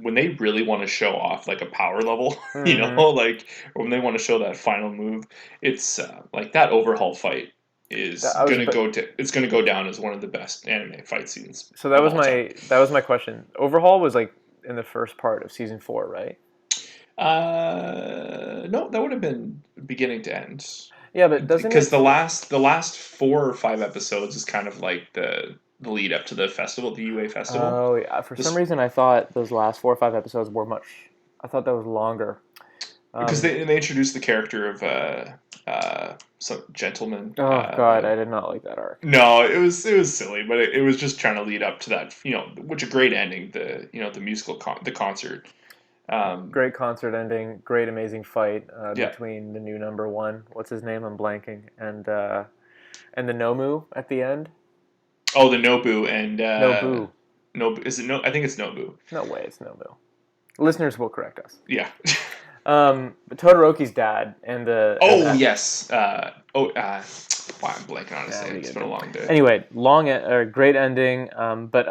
when they really want to show off like a power level, Mm-hmm. like or when they want to show that final move, it's like that overhaul fight is That I was, gonna but go to it's gonna go down as one of the best anime fight scenes so of all time. that was my question. Overhaul was like in the first part of season 4, right? No, that would have been beginning to end Yeah, but doesn't because it? the last 4 or 5 episodes is kind of like the lead up to the festival, the UA festival. Oh, yeah. For some This reason, I thought those last 4 or 5 episodes were much. I thought that was longer. because Um, they introduced the character of some gentleman. oh God, I did not like that arc. No, it was silly, but it was just trying to lead up to that. Which a great ending. The musical the concert. Um, Great concert ending. Great, amazing fight yeah. between the new number one. What's his name? I'm blanking. And the Nomu at the end. Oh, the Nobu and Nobu. Nobu is it no? I think it's Nobu. No way, it's Nobu. Listeners will correct us. Yeah. But Todoroki's dad and the and Oh that. yes. Wow, I'm blanking on his Yeah, what name. are you It's gonna been a do? long day. Anyway, great ending. But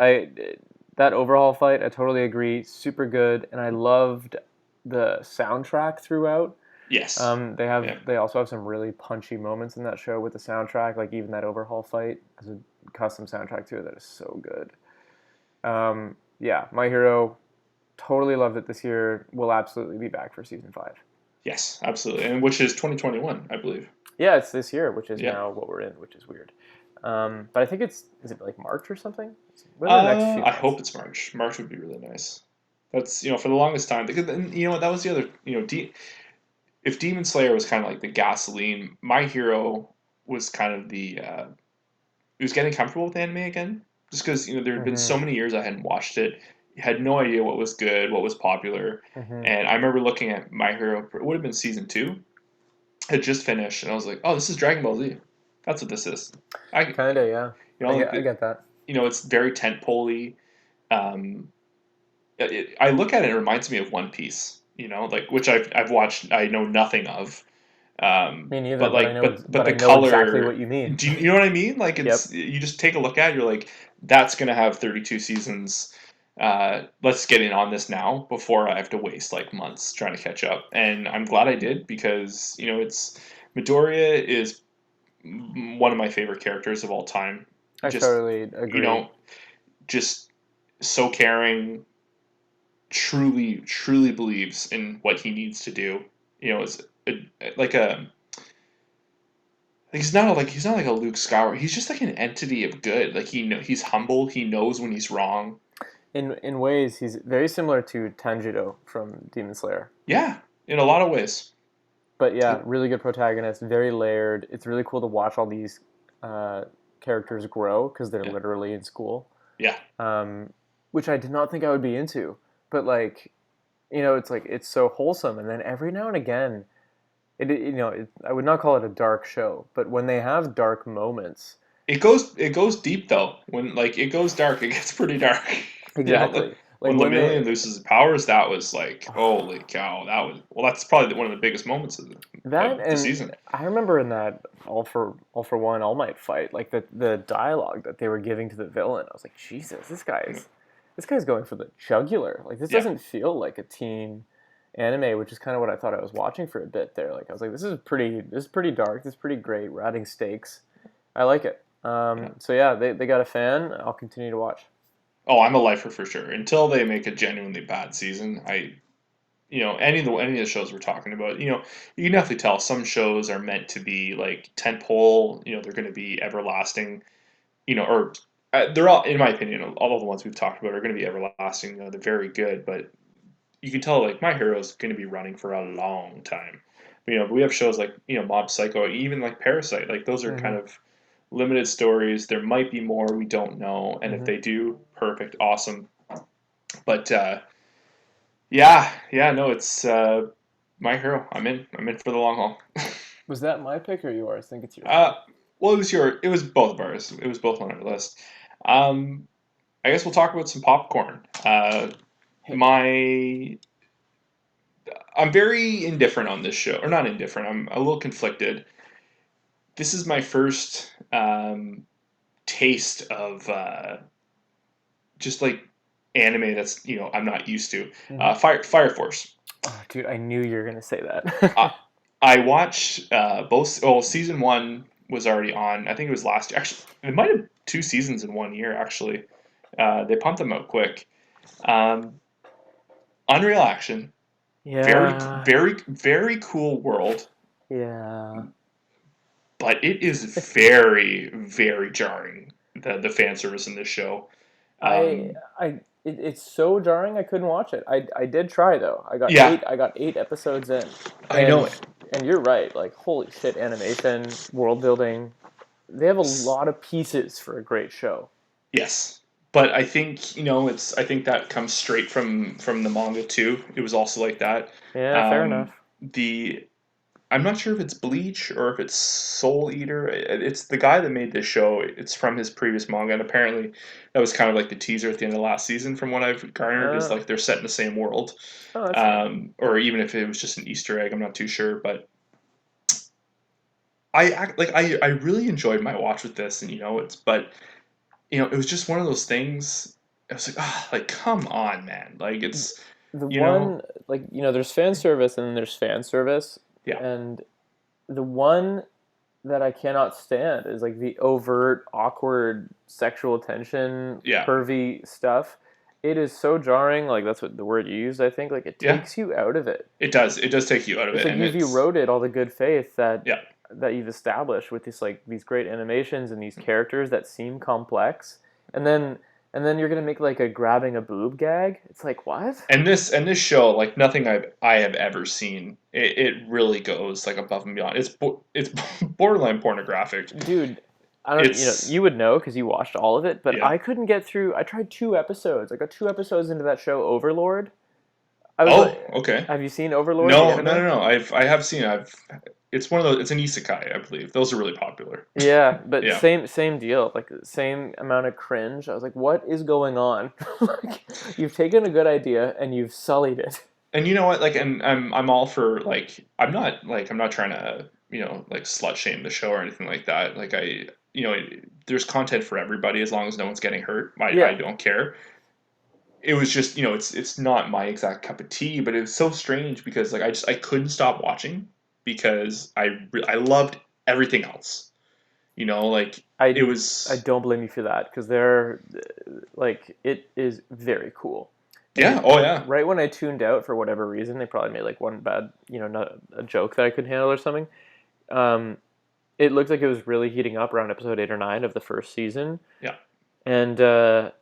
that overhaul fight, I totally agree. Super good, and I loved the soundtrack throughout. Yes. Yeah. They also have some really punchy moments in that show with the soundtrack, like even that overhaul fight has a custom soundtrack to it that is so good. Yeah, My Hero, totally loved it this year. Will absolutely be back for season 5. Yes, absolutely, and which is 2021, I believe. Yeah, it's this year, which is Yeah. now what we're in, which is weird. But I think is it like March or something? What are the next few I months? hope it's March. March would be really nice. That's for the longest time because then what that was the other if Demon Slayer was kind of like the gasoline, My Hero was kind of the it was getting comfortable with anime again. Just because there had been Mm-hmm. so many years I hadn't watched it, had no idea what was good, what was popular, Mm-hmm. and I remember looking at My Hero. It would have been season 2. Had just finished, and I was like, "Oh, this is Dragon Ball Z. That's what this is." I Kinda, yeah. like I get that. it's very tentpole-y. Um, I look at it, it reminds me of One Piece. Like which I've watched. I know nothing of. Me neither, But but I like, know but the I know exactly color. what you mean. Do you know what I mean? Like Yep. you just take a look at it, you're like, that's gonna have 32 seasons. Let's get in on this now before I have to waste like months trying to catch up. And I'm glad I did because it's Midoriya is one of my favorite characters of all time. I Just totally you agree. know, just so caring, truly believes in what he needs to do. Is like a he's not like a Luke Skywalker. He's just like an entity of good. Like he's humble. He knows when he's wrong. In ways, he's very similar to Tanjiro from Demon Slayer. Yeah, in a lot of ways. But yeah, It- really good protagonist, very layered. It's really cool to watch all these uh, characters grow because they're yeah, literally in school, yeah, um, which I did not think I would be into. But like, it's like it's so wholesome, and then every now and again, I would not call it a dark show, but when they have dark moments, it goes deep though. When like it goes dark, it gets pretty dark. exactly, like When when Lemillion they loses his powers, that was like holy cow. That's probably one of the biggest moments of that the and season. I remember in that All for One All Might fight, like the dialogue that they were giving to the villain, I was like, Jesus, this guy's going for the jugular. Like this Yeah, doesn't feel like a teen anime, which is kind of what I thought I was watching for a bit there. Like I was like, this is pretty dark, this is pretty great. We're adding stakes. I like it. yeah. So yeah, they got a fan. I'll continue to watch. Oh, I'm a lifer for sure. Until they make a genuinely bad season, any of the shows we're talking about, you can definitely tell some shows are meant to be like tentpole. They're going to be everlasting. Or they're all, in my opinion, all of the ones we've talked about are going to be everlasting. They're very good, but you can tell like My Hero is going to be running for a long time. But we have shows like Mob Psycho, even like Parasite. Like those are kind Mm-hmm. of limited stories. There might be more we don't know, and if Mm-hmm. they do, perfect, awesome. But yeah, yeah, no, it's My Hero. I'm in. I'm in for the long haul. Was that my pick or yours? I think it's your Uh, pick. well, it was both of ours. It was both on our list. Um, I guess we'll talk about some popcorn. Hit me. My I'm very indifferent on this show, or not indifferent. I'm a little conflicted. This is my first taste of just like anime that's I'm not used to. Mm-hmm. Fire Force. Oh, dude, I knew you were gonna say I, that. I watched both. Well, season one was already on. I think it was last year. Actually, it might have two seasons in one year. Actually, they pumped them out quick. Um, Unreal Action, very, Yeah, very, very cool world, yeah. but it is very, very jarring. The fan service in this show. I Um, it's so jarring I couldn't watch it. I did try though. yeah, I got 8 episodes in, I know and it. you're right. Like holy shit, animation, world building. They have a lot of pieces for a great show. Yes, but I think it's. I think that comes straight from the manga too. It was also like that. Yeah, fair Um, enough. the I'm not sure if it's Bleach or if it's Soul Eater. It's the guy that made this show. It's from his previous manga, and apparently that was kind of like the teaser at the end of last season. From what I've garnered, is Uh, like they're set in the same world, oh, that's neat. or even if it was just an Easter egg, I'm not too sure. But I really enjoyed my watch with this, and it was just one of those things. I was like, ah, like come on, man, like it's The you know, one, like, there's fan service and then there's fan service, yeah, and the one that I cannot stand is like the overt, awkward sexual tension, yeah, pervy stuff. It is so jarring. Like that's what the word you used, I think. Like it yeah. takes you out of it. It does take you out of It's it, like and you've it's eroded all the good faith yeah. that you've established with these great animations and these characters that seem complex, and then you're gonna make like a grabbing a boob gag. It's like what? And this show, like nothing I have ever seen, it really goes like above and beyond. It's borderline pornographic. Dude, I don't, It's you would know because you watched all of it, but yeah. I couldn't get through. I tried 2 episodes. I got 2 episodes into that show, Overlord. I was Oh, like, okay. have you seen Overlord, the No, no, anime? no, no. I have seen. It's one of those. It's an isekai, I believe. Those are really popular. Yeah, but Yeah. same deal. Like same amount of cringe. I was like, what is going on? Like, you've taken a good idea and you've sullied it. And you know what? Like, and I'm all for like I'm not trying to like slut shame the show or anything like that. Like there's content for everybody as long as no one's getting hurt. I Yeah, don't care. It was just it's not my exact cup of tea, but it was so strange because like I couldn't stop watching because I loved everything else. Like it I I was don't blame you for that because they're like it is very cool. yeah, And oh yeah, right when I tuned out for whatever reason, they probably made like one bad, not a joke that I could handle or something. Um, it looked like it was really heating up around episode 8 or 9 of the first season, yeah. and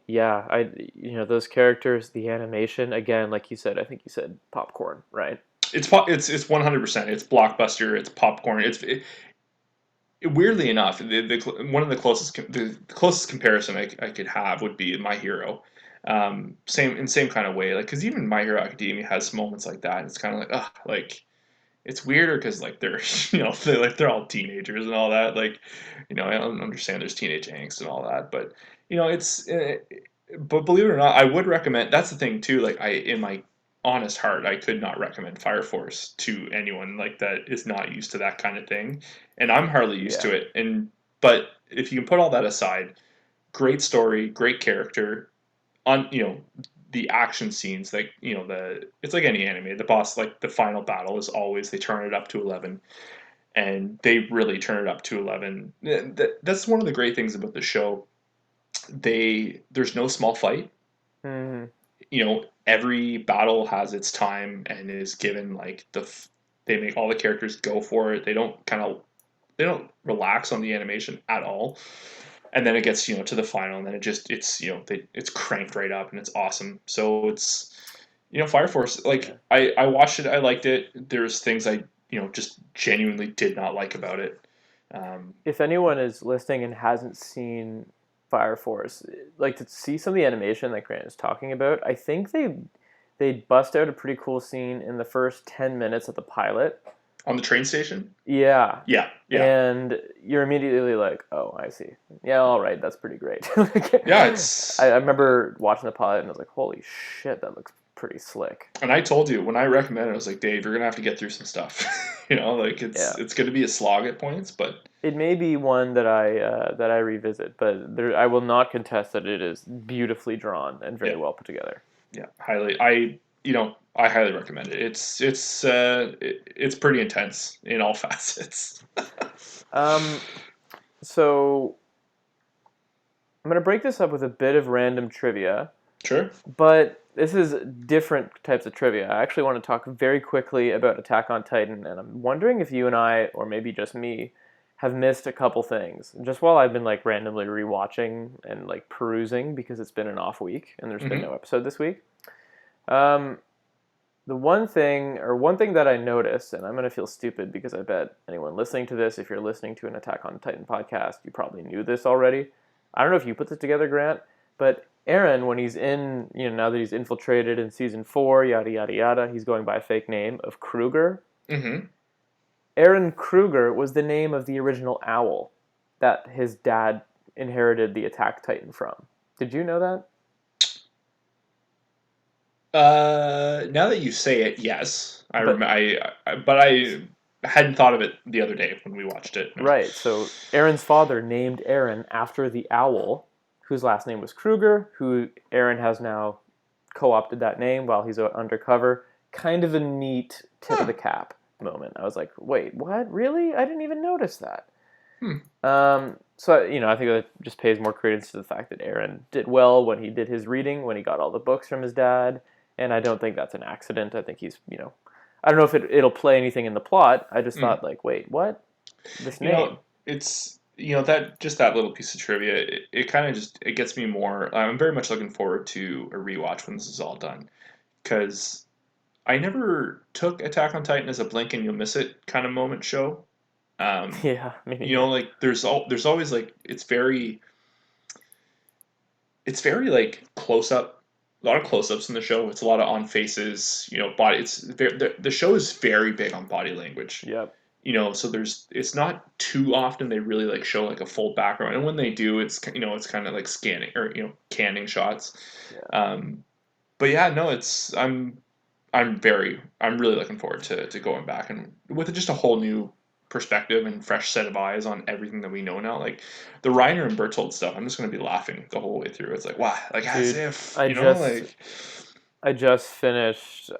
yeah, those characters, the animation, again, like you said, I think you said popcorn, right? It's 100%. It's blockbuster. It's popcorn. Weirdly enough, one of the closest comparison I could have would be My Hero. Same kind of way, like because even My Hero Academia has moments like that. It's kind of like like it's weirder because like they're they're all teenagers and all that. Like I don't understand there's teenage angst and all that, but it's but believe it or not, I would recommend. That's the thing too. Like in my honest heart, I could not recommend Fire Force to anyone like that is not used to that kind of thing, and I'm hardly used Yeah, to it. But if you can put all that aside, great story, great character, on the action scenes, like it's like any anime, the boss, like the final battle is always they turn it up to 11, and they really turn it up to 11. That's one of the great things about the show. there's no small fight. Hmm. Every battle has its time and is given like they make all the characters go for it. They don't relax on the animation at all. And then it gets to the final, and then it's cranked right up, and it's awesome. So it's Fire Force. Yeah. Like I watched it, I liked it. There's things I just genuinely did not like about it. If anyone is listening and hasn't seen Fire Force, like to see some of the animation that Grant is talking about, I think they bust out a pretty cool scene in the first 10 minutes of the pilot. On the train station. Yeah, Yeah, yeah, and you're immediately like, oh, I see. Yeah, all right, that's pretty great. yeah. I remember watching the pilot and I was like, holy shit, that looks pretty slick. And I told you when I recommended, I was like, Dave, you're gonna have to get through some stuff. Like Yeah, it's gonna be a slog at points, but it may be one that I revisit, but I will not contest that it is beautifully drawn and very yeah, well put together. yeah, I highly recommend it. It's pretty intense in all facets. Um, so I'm gonna break this up with a bit of random trivia, Sure. but this is different types of trivia. I actually want to talk very quickly about Attack on Titan, and I'm wondering if you and I, or maybe just me, have missed a couple things. Just while I've been like randomly rewatching and like perusing because it's been an off week and there's been Hmm. no episode this week. Um, the one thing that I noticed, and I'm gonna feel stupid because I bet anyone listening to this, if you're listening to an Attack on Titan podcast, you probably knew this already. I don't know if you put this together, Grant, but Aaron, when he's in, now that he's infiltrated in season 4, yada yada yada, he's going by a fake name of Kruger. Hmm. Aaron Kruger was the name of the original owl that his dad inherited the Attack Titan from. Did you know that? Now that you say it, yes, I But remember. But I hadn't thought of it the other day when we watched it. No. right, so Aaron's father named Aaron after the owl, whose last name was Kruger, who Aaron has now co-opted that name while he's undercover. Kind of a neat tip of Huh. the cap moment. I was like, wait, what? Really? I didn't even notice that. Hmm. So I think that just pays more credence to the fact that Aaron did well when he did his reading, when he got all the books from his dad, and I don't think that's an accident. I think he's, I don't know if it'll play anything in the plot. I just Hmm. thought like, wait, what? This You know, name? it's that just that little piece of trivia. It kind of just it gets me more. I'm very much looking forward to a rewatch when this is all done because I never took Attack on Titan as a blink and you'll miss it kind of moment show. Um, Yeah, me neither. like there's always like it's very like close up, a lot of close ups in the show. It's a lot of on faces, body. The show is very big on body language. Yep. So it's not too often they really like show like a full background, and when they do, it's kind of like scanning or canning shots. Yeah. Um, but yeah, no, I'm really looking forward to going back and with just a whole new perspective and fresh set of eyes on everything that we know now. Like the Reiner and Bertold stuff, I'm just gonna be laughing the whole way through. It's like wow, like as Dude, if I just like I just finished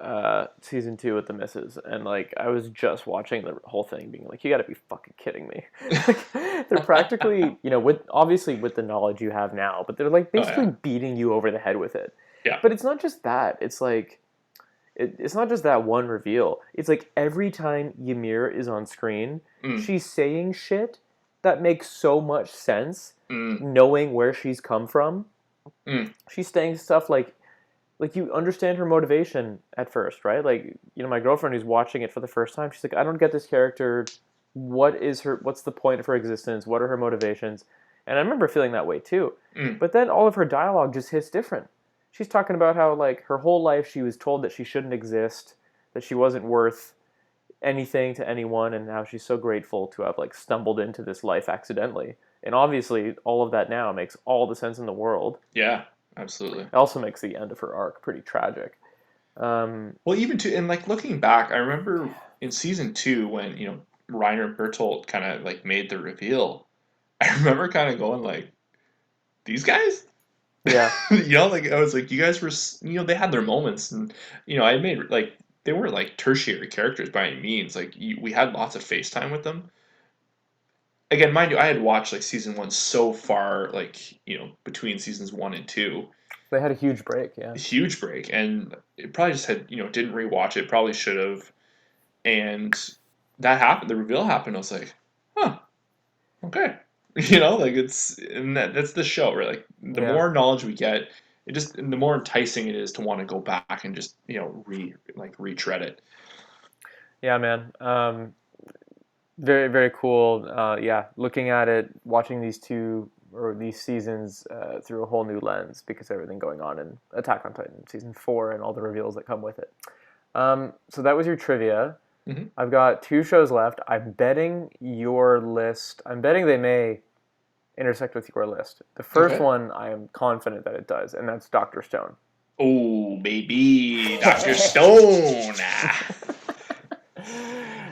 season 2 with the misses, and like I was just watching the whole thing, being like, "You got to be fucking kidding me!" They're practically, with obviously with the knowledge you have now, but they're like oh basically yeah, beating you over the head with it. yeah, But it's not just that. It's like it's not just that one reveal. It's like every time Ymir is on screen, mm, she's saying shit that makes so much sense, mm, knowing where she's come from. mm, She's saying stuff like you understand her motivation at first, right? Like, my girlfriend who's watching it for the first time, she's like, I don't get this character. What's the point of her existence? What are her motivations? And I remember feeling that way too. mm, But then all of her dialogue just hits different. She's talking about how like her whole life she was told that she shouldn't exist, that she wasn't worth anything to anyone, and how she's so grateful to have like stumbled into this life accidentally. And obviously all of that now makes all the sense in the world. yeah, absolutely. It also makes the end of her arc pretty tragic. Well, even to and like looking back, I remember in season 2 when Reiner and Bertolt kind of like made the reveal. I remember kind of going like, these guys, Yeah, like I was like, you guys were, they had their moments, and I made like they weren't like tertiary characters by any means. Like we had lots of FaceTime with them, again, mind you, I had watched like season one so far, like between seasons one and two, They had a huge break, yeah. huge break, and it probably just had didn't rewatch it. Probably should have. And that happened. The reveal happened. I was like, huh, okay. Like and that's the show, right? Like the Yeah. more knowledge we get, the more enticing it is to want to go back and just retread it. Yeah, man. Very, very cool. Yeah, looking at it, watching these two or these seasons through a whole new lens because of everything going on in Attack on Titan season 4 and all the reveals that come with it. So that was your trivia. Hmm. I've got two shows left. I'm betting your list. I'm betting they may intersect with your list. The first Okay. one, I am confident that it does, and that's Doctor Stone. Oh, baby, Dr. Stone.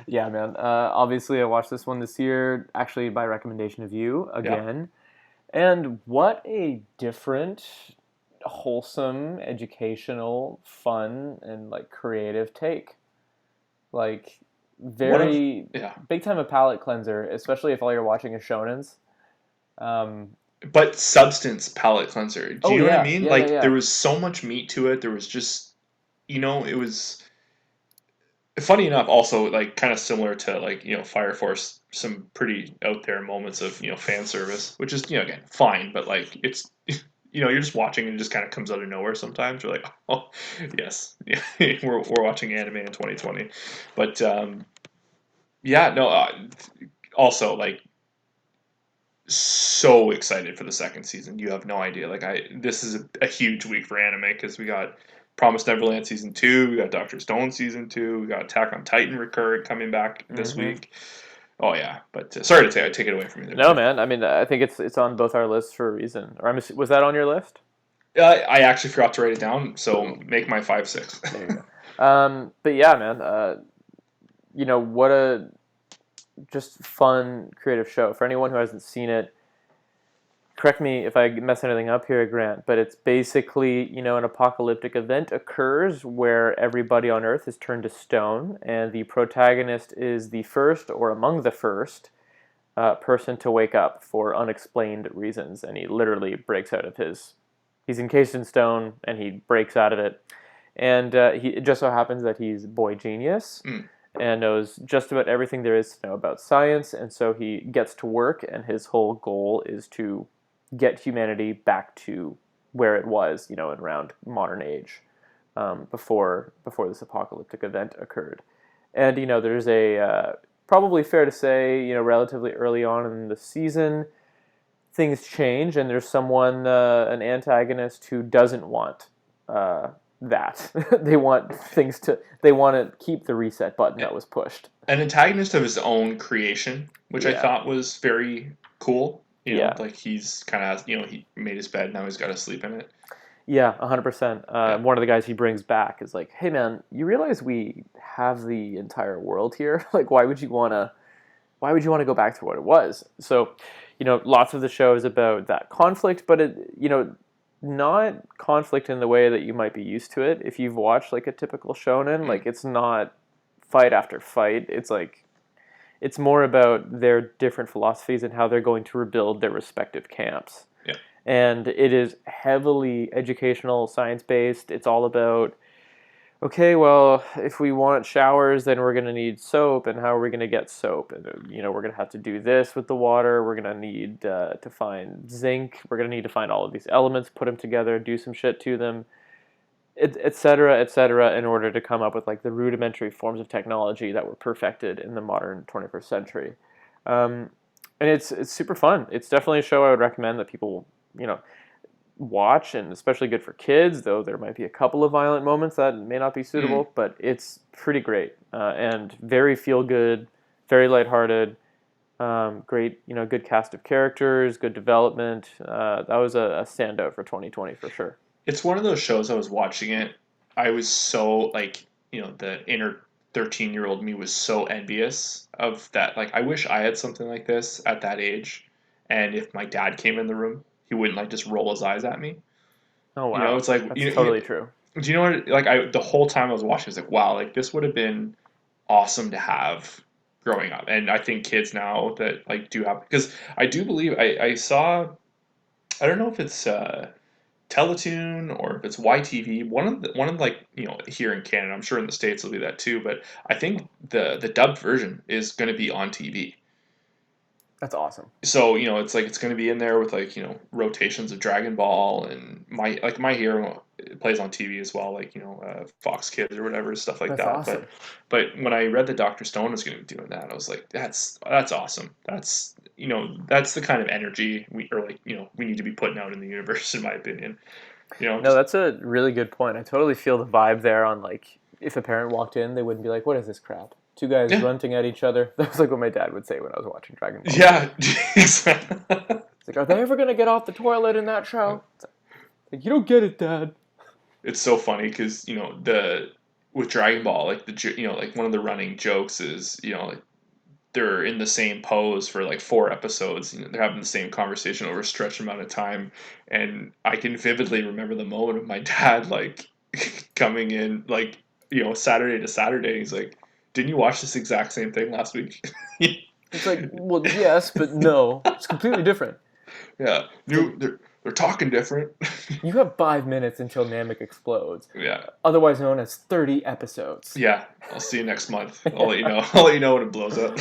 Yeah, man. Obviously, I watched this one this year, actually by recommendation of you Yeah. again. And what a different, wholesome, educational, fun, and like creative take. Like One of very yeah. big time a palate cleanser, especially if all you're watching is shonens. Um, But substance palate cleanser. Do oh you know what I yeah, mean? yeah, yeah, Like there yeah. was so much meat to it. There was just it was funny enough also like kind of similar to like Fire Force, some pretty out there moments of fan service, which is again fine, but like it's you're just watching and it just kind of comes out of nowhere sometimes. You're like, oh yes, yeah, we're watching anime in 2020. But yeah, no, also like so excited for the second season. You have no idea. Like this is a huge week for anime because we got Promised Neverland season 2, we got Doctor Stone season 2, we got Attack on Titan recurrent coming back this Hmm. week. Oh yeah, but sorry to take it away from you there, No, Jay. man. I mean, I think it's on both our lists for a reason. Or was that on your list? I actually forgot to write it down, so make my 5-6. There you go. But yeah, man. What a just fun, creative show. For anyone who hasn't seen it, correct me if I mess anything up here, Grant, but it's basically, an apocalyptic event occurs where everybody on Earth is turned to stone, and the protagonist is the first or among the first person to wake up for unexplained reasons, and he literally breaks out of his. He's encased in stone, and he breaks out of it, and it just so happens that he's boy genius Mm. and knows just about everything there is to know about science, and so he gets to work, and his whole goal is to get humanity back to where it was, in around modern age, before this apocalyptic event occurred. And there's a probably fair to say, relatively early on in the season, things change, and there's an antagonist who doesn't want that. They want to keep the reset button that was pushed. An antagonist of his own creation, which I Yeah, thought was very cool. yeah. Like he's kind of he made his bed, now he's got to sleep in it. Yeah, 100%. Yeah. One of the guys he brings back is like, "Hey, man, you realize we have the entire world here? Like, why would you want to go back to what it was?" So, lots of the show is about that conflict, but not conflict in the way that you might be used to it if you've watched like a typical shonen. Mm. Like, it's not fight after fight. It's more about their different philosophies and how they're going to rebuild their respective camps. Yeah. And it is heavily educational, science based. It's all about, okay, well, if we want showers, then we're going to need soap, and how are we going to get soap? And we're going to have to do this with the water. We're going to need to find zinc. We're going to need to find all of these elements, put them together, do some shit to them, et cetera, in order to come up with like the rudimentary forms of technology that were perfected in the modern 21st century. Um, and it's super fun. It's definitely a show I would recommend that people watch, and especially good for kids. Though there might be a couple of violent moments that may not be Mm. suitable, but it's pretty great and very feel good, very lighthearted. Great, good cast of characters, good development. That was a standout for 2020 for sure. It's one of those shows. I was watching it. I was so like the inner 13-year-old me was so envious of that. Like I wish I had something like this at that age, and if my dad came in the room, he wouldn't like just roll his eyes at me. Oh wow, It's like that's totally true. do you know what? Like I the whole time I was watching, I was like, wow, like this would have been awesome to have growing up, and I think kids now that like do have, because I do believe I saw, I don't know if it's Teletoon or if it's YTV, one of like, here in Canada, I'm sure in the States it'll be that too, but I think the dubbed version is going to be on TV. That's awesome. So, it's like it's going to be in there with like, rotations of Dragon Ball, and My Hero plays on TV as well, like, Fox Kids or whatever, stuff like That's that. But awesome. when I read that Dr. Stone was going to be doing that, I was like, that's awesome. That's the kind of energy we need to be putting out in the universe, in my opinion. No, Just that's a really good point. I totally feel the vibe there on like if a parent walked in, they wouldn't be like, "What is this crap?" Two guys yeah, grunting at each other. That was like what my dad would say when I was watching Dragon Ball Z. yeah, exactly. It's like, "Are they ever gonna get off the toilet in that show?" It's like, you don't get it, Dad. It's so funny because the with Dragon Ball, like like one of the running jokes is, like they're in the same pose for like 4 episodes. They're having the same conversation over a stretched amount of time, and I can vividly remember the moment of my dad like coming in like, Saturday to Saturday. He's like, "Didn't you watch this exact same thing last week?" It's like, well, yes, but no. It's completely different. Yeah, It's like they're talking different. you have 5 minutes until Namek explodes, Yeah. otherwise known as 30 episodes. Yeah, I'll see you next month. I'll let you know. I'll let you know when it blows up.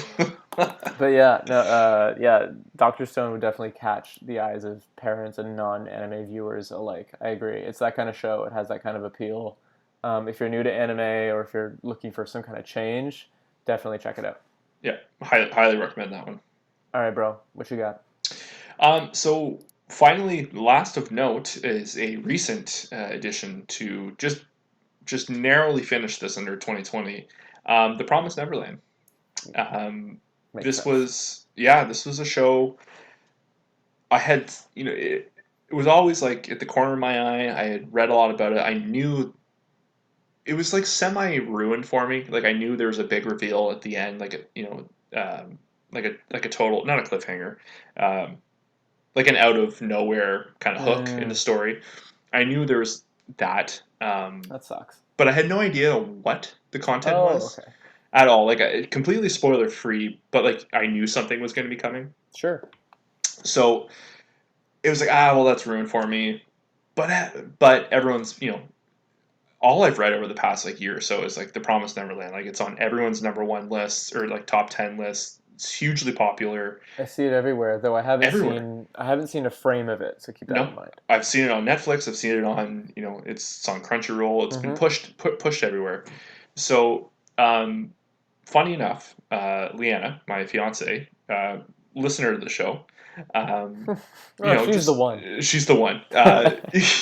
But yeah, no, yeah, Doctor Stone would definitely catch the eyes of parents and non-anime viewers alike. I agree. It's that kind of show. It has that kind of appeal. If you're new to anime or if you're looking for some kind of change, definitely check it out. Yeah, highly recommend that one. All right, bro, what you got? So finally, last of note is a recent addition to just narrowly finish this under 2020. The Promised Neverland. Makes This sense. was yeah, this was a show I had. It was always like at the corner of my eye. I had read a lot about it. I knew it was like semi ruined for me. Like I knew there was a big reveal at the end, like like a total, not a cliffhanger, um, like an out of nowhere kind of hook in the Mm, story. I knew there was that, that sucks. but I had no idea what the content Oh, was okay. at all. Like completely spoiler free, but like I knew something was going to be coming. Sure. So it was like, well, that's ruined for me. But everyone's, all I've read over the past like year or so is like The Promised Neverland. Like it's on everyone's number one lists or like top 10 lists. It's hugely popular I see it everywhere, though everywhere. I haven't seen a frame of it, so keep that No, in mind. I've seen it on Netflix. I've seen it on, it's on Crunchyroll. It's been Mm-hmm. pushed everywhere. So, funny enough, Leanna, my fiance, listener to the show, um, Oh, she's the just one. she's the one.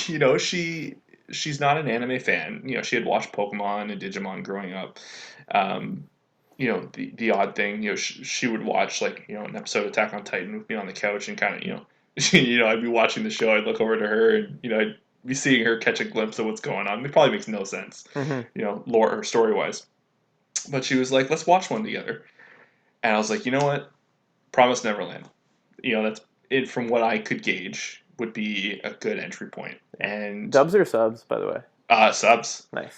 You know, she's not an anime fan. She had watched Pokemon and Digimon growing up. Um, the odd thing, she would watch like, an episode of Attack on Titan with me on the couch and kind of, I'd be watching the show, I'd look over to her and, I'd be seeing her catch a glimpse of what's going on. It probably makes no sense, Mm-hmm. lore or story wise. But she was like, let's watch one together. And I was like, you know what? Promise Neverland. That's it from what I could gauge would be a good entry point. Yeah. And Dubs or subs, by the way. subs. Nice.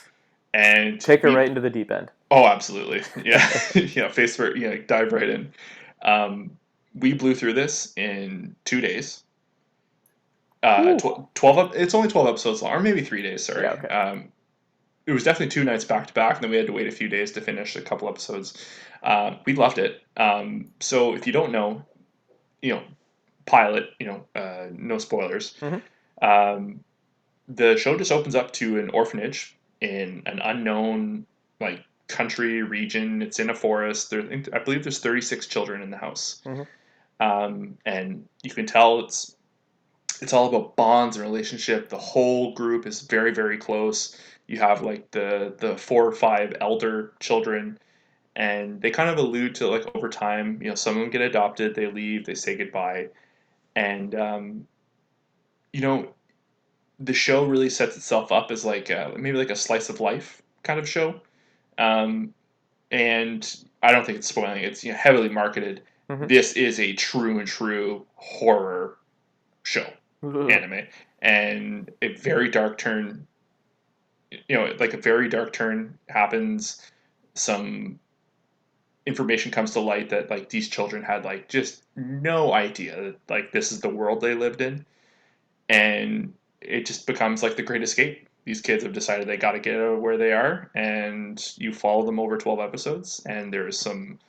And Take her right into the deep end. oh, absolutely. Yeah. Yeah. Face for, dive right in. Um, we blew through this in 2 days. Whew. 12 it's only 12 episodes long, or maybe 3 days, Yeah. sorry. Okay. It was definitely 2 nights back to back, and then we had to wait a few days to finish a couple episodes. We loved it. So if you don't know, you know, pilot, no spoilers. Mm-hmm. Um, the show just opens up to an orphanage in an unknown like country region. It's in a forest. I believe there's 36 children in the house, Mm-hmm. and you can tell it's all about bonds and relationship. The whole group is very very close. You have like the 4 or 5 elder children, and they kind of allude to like over time. Some of them get adopted, they leave, they say goodbye, and you know the show really sets itself up as like maybe like a slice of life kind of show. Um, and I don't think it's spoiling. It's heavily marketed. This is a true and true horror show, Mm-hmm. anime, and a very dark turn. Like a very dark turn happens. Some information comes to light that like these children had like just no idea that like this is the world they lived in, and it just becomes like the Great Escape. These kids have decided they got to get out of where they are, and you follow them over 12 episodes, and there's some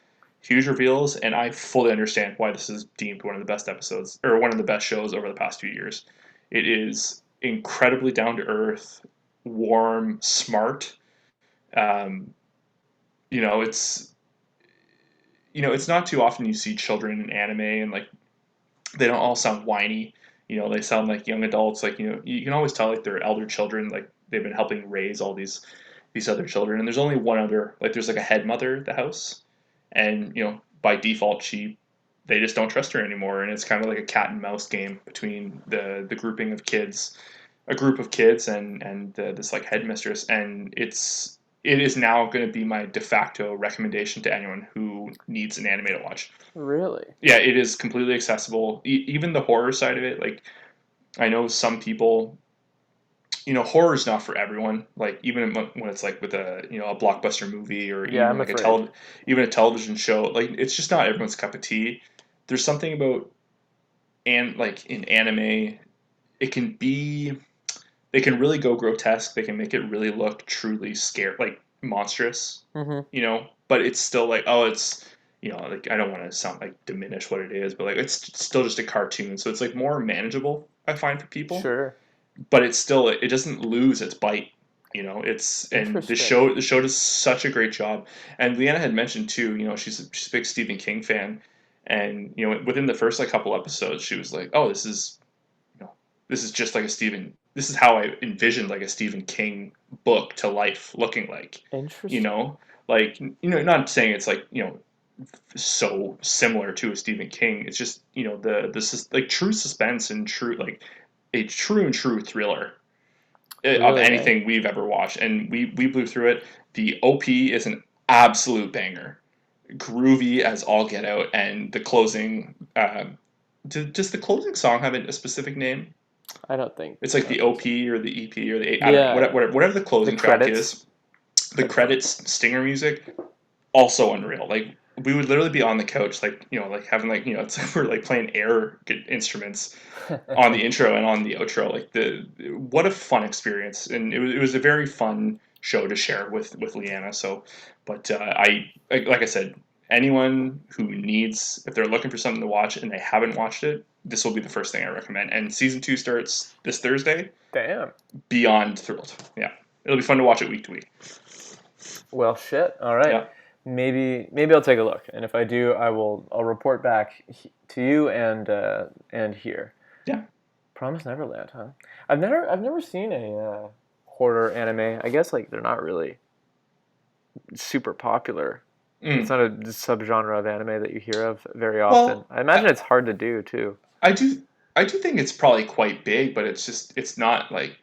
huge reveals, and I fully understand why this is deemed one of the best episodes or one of the best shows over the past few years. It is incredibly down to earth, warm, smart. Um, you know, it's not too often you see children in anime and like they don't all sound whiny. They sound like young adults. Like you can always tell like they're elder children. Like they've been helping raise all these other children. And there's only one other. Like there's like a head mother at the house, and by default they just don't trust her anymore. And it's kind of like a cat and mouse game between the grouping of kids, a group of kids, and this like headmistress. And it is now going to be my de facto recommendation to anyone who needs an anime to watch. Really? Yeah, it is completely accessible. Even the horror side of it, like I know some people, horror is not for everyone. Like even when it's like with a blockbuster movie or Yeah, even I'm like afraid. even a television show, like it's just not everyone's cup of tea. There's something about and like in anime, it can be they can really go grotesque. They can make it really look truly scary, like monstrous. Mm-hmm. But it's still like, oh, it's like I don't want to sound like diminish what it is, but like it's still just a cartoon, so it's like more manageable. I find for people, Sure. but it doesn't lose its bite. It's and Interesting. the show does such a great job. And Leanna had mentioned too, she's a big Stephen King fan, and within the first like couple episodes, she was like, oh, this is just like this is how I envisioned like a Stephen King book to life looking like. You Interesting. know, like not saying it's like so similar to a Stephen King. It's just this is like true suspense and true like a true and true thriller of Really, eh? anything we've ever watched, and we blew through it. The OP is an absolute banger, groovy as all get out, and the closing. Does the closing song have a specific name? I don't think It's like I don't the think so. OP or the EP or the A. I don't know. Yeah, Whatever the the closing track credits. is, the Credits song. credits stinger music also unreal. Like we would literally be on the couch, like like having like it's like we're like playing air instruments on the intro and on the outro. Like what a fun experience, and it was a very fun show to share with Leanna. So, but like I said, anyone who needs if they're looking for something to watch and they haven't watched it, this will be the first thing I recommend. And season 2 starts this Thursday. Damn. Beyond thrilled. Yeah, it'll be fun to watch it week to week. Well, shit. All right. Yeah, Maybe I'll take a look, and if I do, I'll report back to you and here. yeah. Promise Neverland, huh? I've never seen a horror anime. I guess like they're not really super popular. It's Mm. not a subgenre of anime that you hear of very often. Well, I imagine it's hard to do too. I do I do think it's probably quite big, but it's not like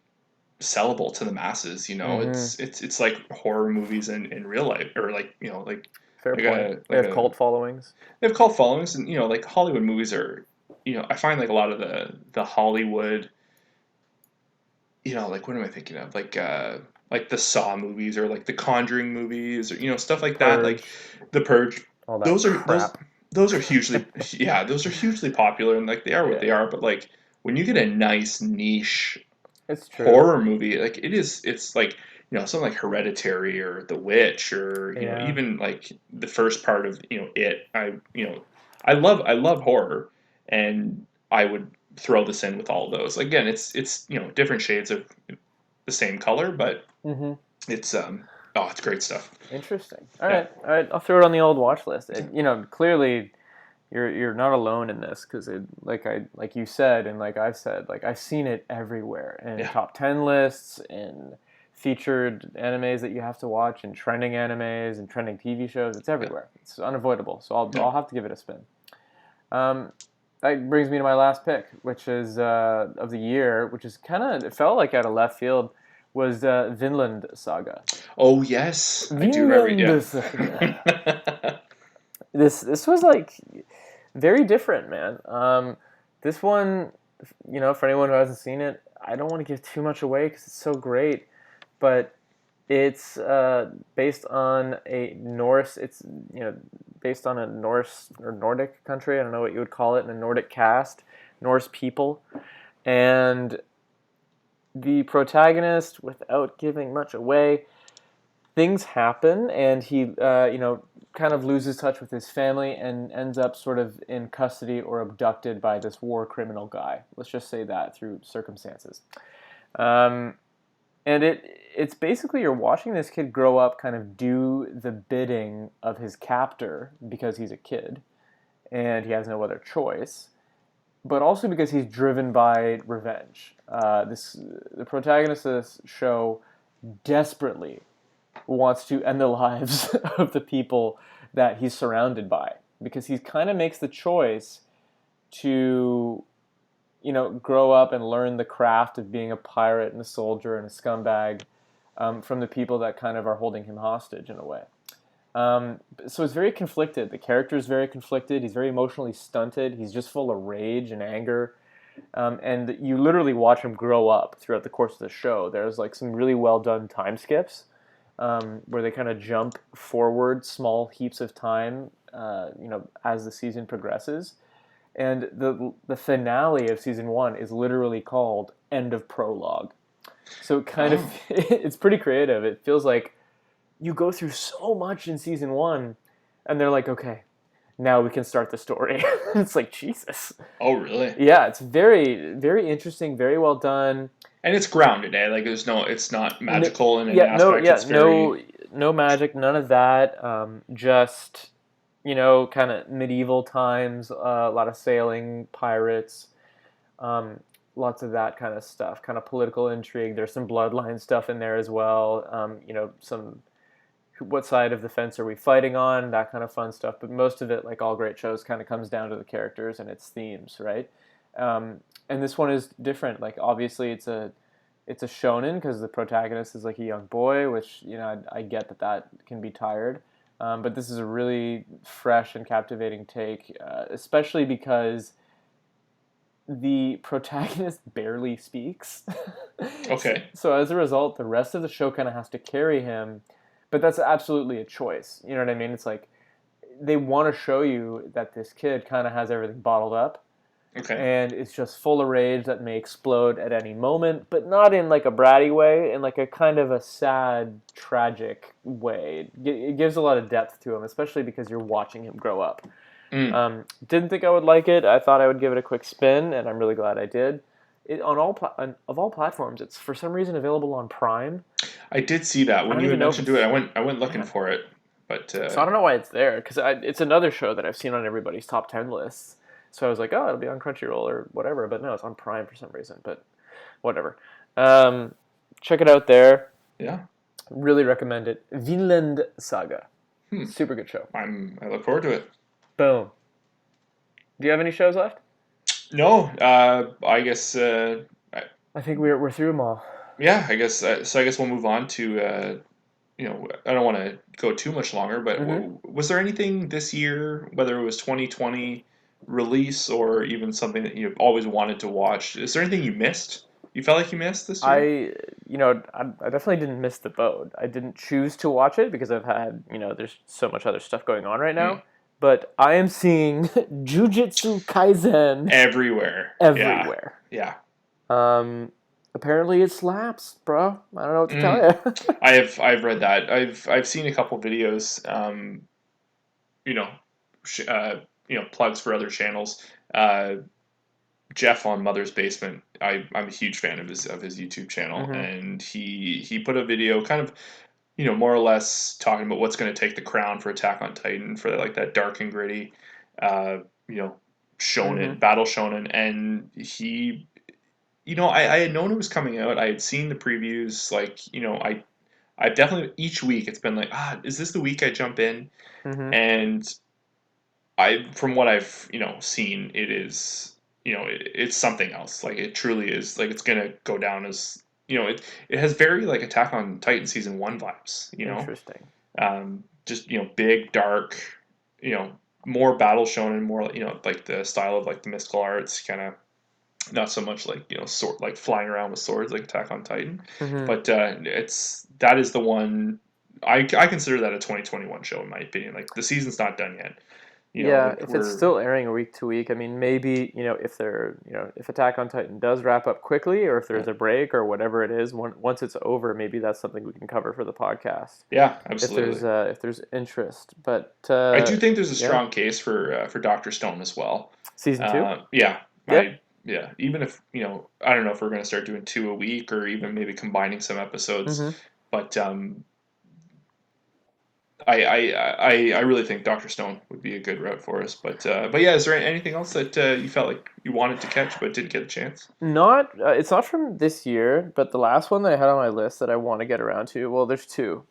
sellable to the masses. Mm-hmm. It's like horror movies in real life, or like Fair like point. a They like have a cult followings. they have cult followings, and like Hollywood movies are I find like a lot of the Hollywood, like what am I thinking of, like the Saw movies or like the Conjuring movies, or stuff like that, like Purge, The Purge. all that Those are crap. those are hugely, yeah, those are hugely popular, and like they are what they Yeah, are. But like when you get a nice niche it's true. horror movie, like it's like something like Hereditary or The Witch, or Yeah. even like the first part of It. I love horror, and I would throw this in with all of those. Again, it's different shades of the same color, but Mm-hmm. it's oh, it's great stuff. Interesting. All Yeah, right, all right. I'll throw it on the old watch list. yeah, Clearly, you're not alone in this because like you said and like I've said, like I've seen it everywhere in yeah, top 10 lists, in featured animes that you have to watch, in trending animes and trending TV shows. It's yeah, everywhere. It's unavoidable. So yeah. I'll have to give it a spin. Um, that brings me to my last pick, which is of the year, which is it felt like out of left field, was Vinland Saga. Oh yes, I do remember. Vinland Yeah. Saga. This was like very different, man. This one, for anyone who hasn't seen it, I don't want to give too much away because it's so great, but It's based on a Norse. It's based on a Norse or Nordic country. I don't know what you would call it in a Nordic cast, Norse people, and the protagonist, without giving much away, things happen, and he kind of loses touch with his family and ends up sort of in custody or abducted by this war criminal guy. Let's just say that through circumstances. Um, and it's basically you're watching this kid grow up, kind of do the bidding of his captor because he's a kid and he has no other choice, but also because he's driven by revenge. The protagonist of this show desperately wants to end the lives of the people that he's surrounded by, because he kind of makes the choice to grow up and learn the craft of being a pirate and a soldier and a scumbag from the people that kind of are holding him hostage in a way. So it's very conflicted. The character is very conflicted. He's very emotionally stunted. He's just full of rage and anger. And you literally watch him grow up throughout the course of the show. There's like some really well done time skips where they kind of jump forward small heaps of time, as the season progresses. And the finale of season one is literally called "End of Prologue." So it kind of Oh, it's pretty creative. It feels like you go through so much in season one, and they're like, okay, now we can start the story. It's like Jesus. oh, really? Yeah, it's very very interesting, very well done. And it's grounded, eh? Like it's not No, magical in any yeah, no, aspect. yeah, It's very, no magic, none of that. Just kind of medieval times. A lot of sailing, pirates, um, lots of that kind of stuff. Kind of political intrigue. There's some bloodline stuff in there as well. Some what side of the fence are we fighting on? That kind of fun stuff. But most of it, like all great shows, kind of comes down to the characters and its themes, right? And this one is different. Like obviously, it's a shonen because the protagonist is like a young boy, which I get that can be tired. But this is a really fresh and captivating take, especially because the protagonist barely speaks. so, okay. so as a result, the rest of the show kind of has to carry him, but that's absolutely a choice. You know what I mean? It's like they want to show you that this kid kind of has everything bottled up Okay. and it's just full of rage that may explode at any moment, but not in like a bratty way, in like a kind of a sad, tragic way. It gives a lot of depth to him, especially because you're watching him grow up. Mm. Didn't think I would like it. I thought I would give it a quick spin, and I'm really glad I did. Of all platforms, it's for some reason available on Prime. I did see that I when don't you had even know if mentioned to it. it's I went looking yeah. for it, but So I don't know why it's there because it's another show that I've seen on everybody's top 10 lists. So I was like, oh, it'll be on Crunchyroll or whatever. But no, it's on Prime for some reason. But whatever. Um, Check it out there. yeah. Really recommend it. Vinland Saga. Hmm. Super good show. I look forward to it. Boom. Do you have any shows left? No, I guess. I think we're through them all. Yeah, I guess. So I guess we'll move on to. I don't want to go too much longer, but Mm-hmm. was there anything this year, whether it was 2020 release or even something that you've always wanted to watch? Is there anything you missed? You felt like you missed this year? I definitely didn't miss the boat. I didn't choose to watch it because I've had, there's so much other stuff going on right Mm. now. But I am seeing Jujutsu Kaisen Everywhere. Yeah. everywhere. Yeah. Um, Apparently it slaps, bro. I don't know what to tell Mm. you. I've read that. I've seen a couple videos. You know, sh- uh, plugs for other channels. Uh, Jeff on Mother's Basement. I'm a huge fan of his YouTube channel, hmm and he put a video, kind of more or less talking about what's going to take the crown for Attack on Titan, for like that dark and gritty, uh, you know, hmm shonen battle shonen, and he. I had known it was coming out. I had seen the previews. Like, I've definitely each week it's been like, is this the week I jump in? hmm And from what I've seen, it is it's something else. Like it truly is. Like it's gonna go down as it has very like Attack on Titan season one vibes. Interesting. Just big dark, more battle shown and more like the style of like the mystical arts kind of. not so much like sword like flying around with swords like Attack on Titan, Hmm. but it's that is the one I consider that a 2021 show in my opinion. Like the season's not done yet. Yeah, Like if it's we're still airing week to week, I mean, maybe, if Attack on Titan does wrap up quickly, or if there's a break or whatever it is, once it's over, maybe that's something we can cover for the podcast yeah, if absolutely. there's interest. But I do think there's a yeah, strong case for Doctor Stone as well. season two. Yeah, Yep. even if I don't know if we're going to start doing two a week or even maybe combining some episodes, Hmm. but I really think Doctor Stone would be a good route for us. But yeah, is there anything else that you felt like you wanted to catch but didn't get a chance? Not it's not from this year, but the last one that I had on my list that I want to get around to. Well, there's two.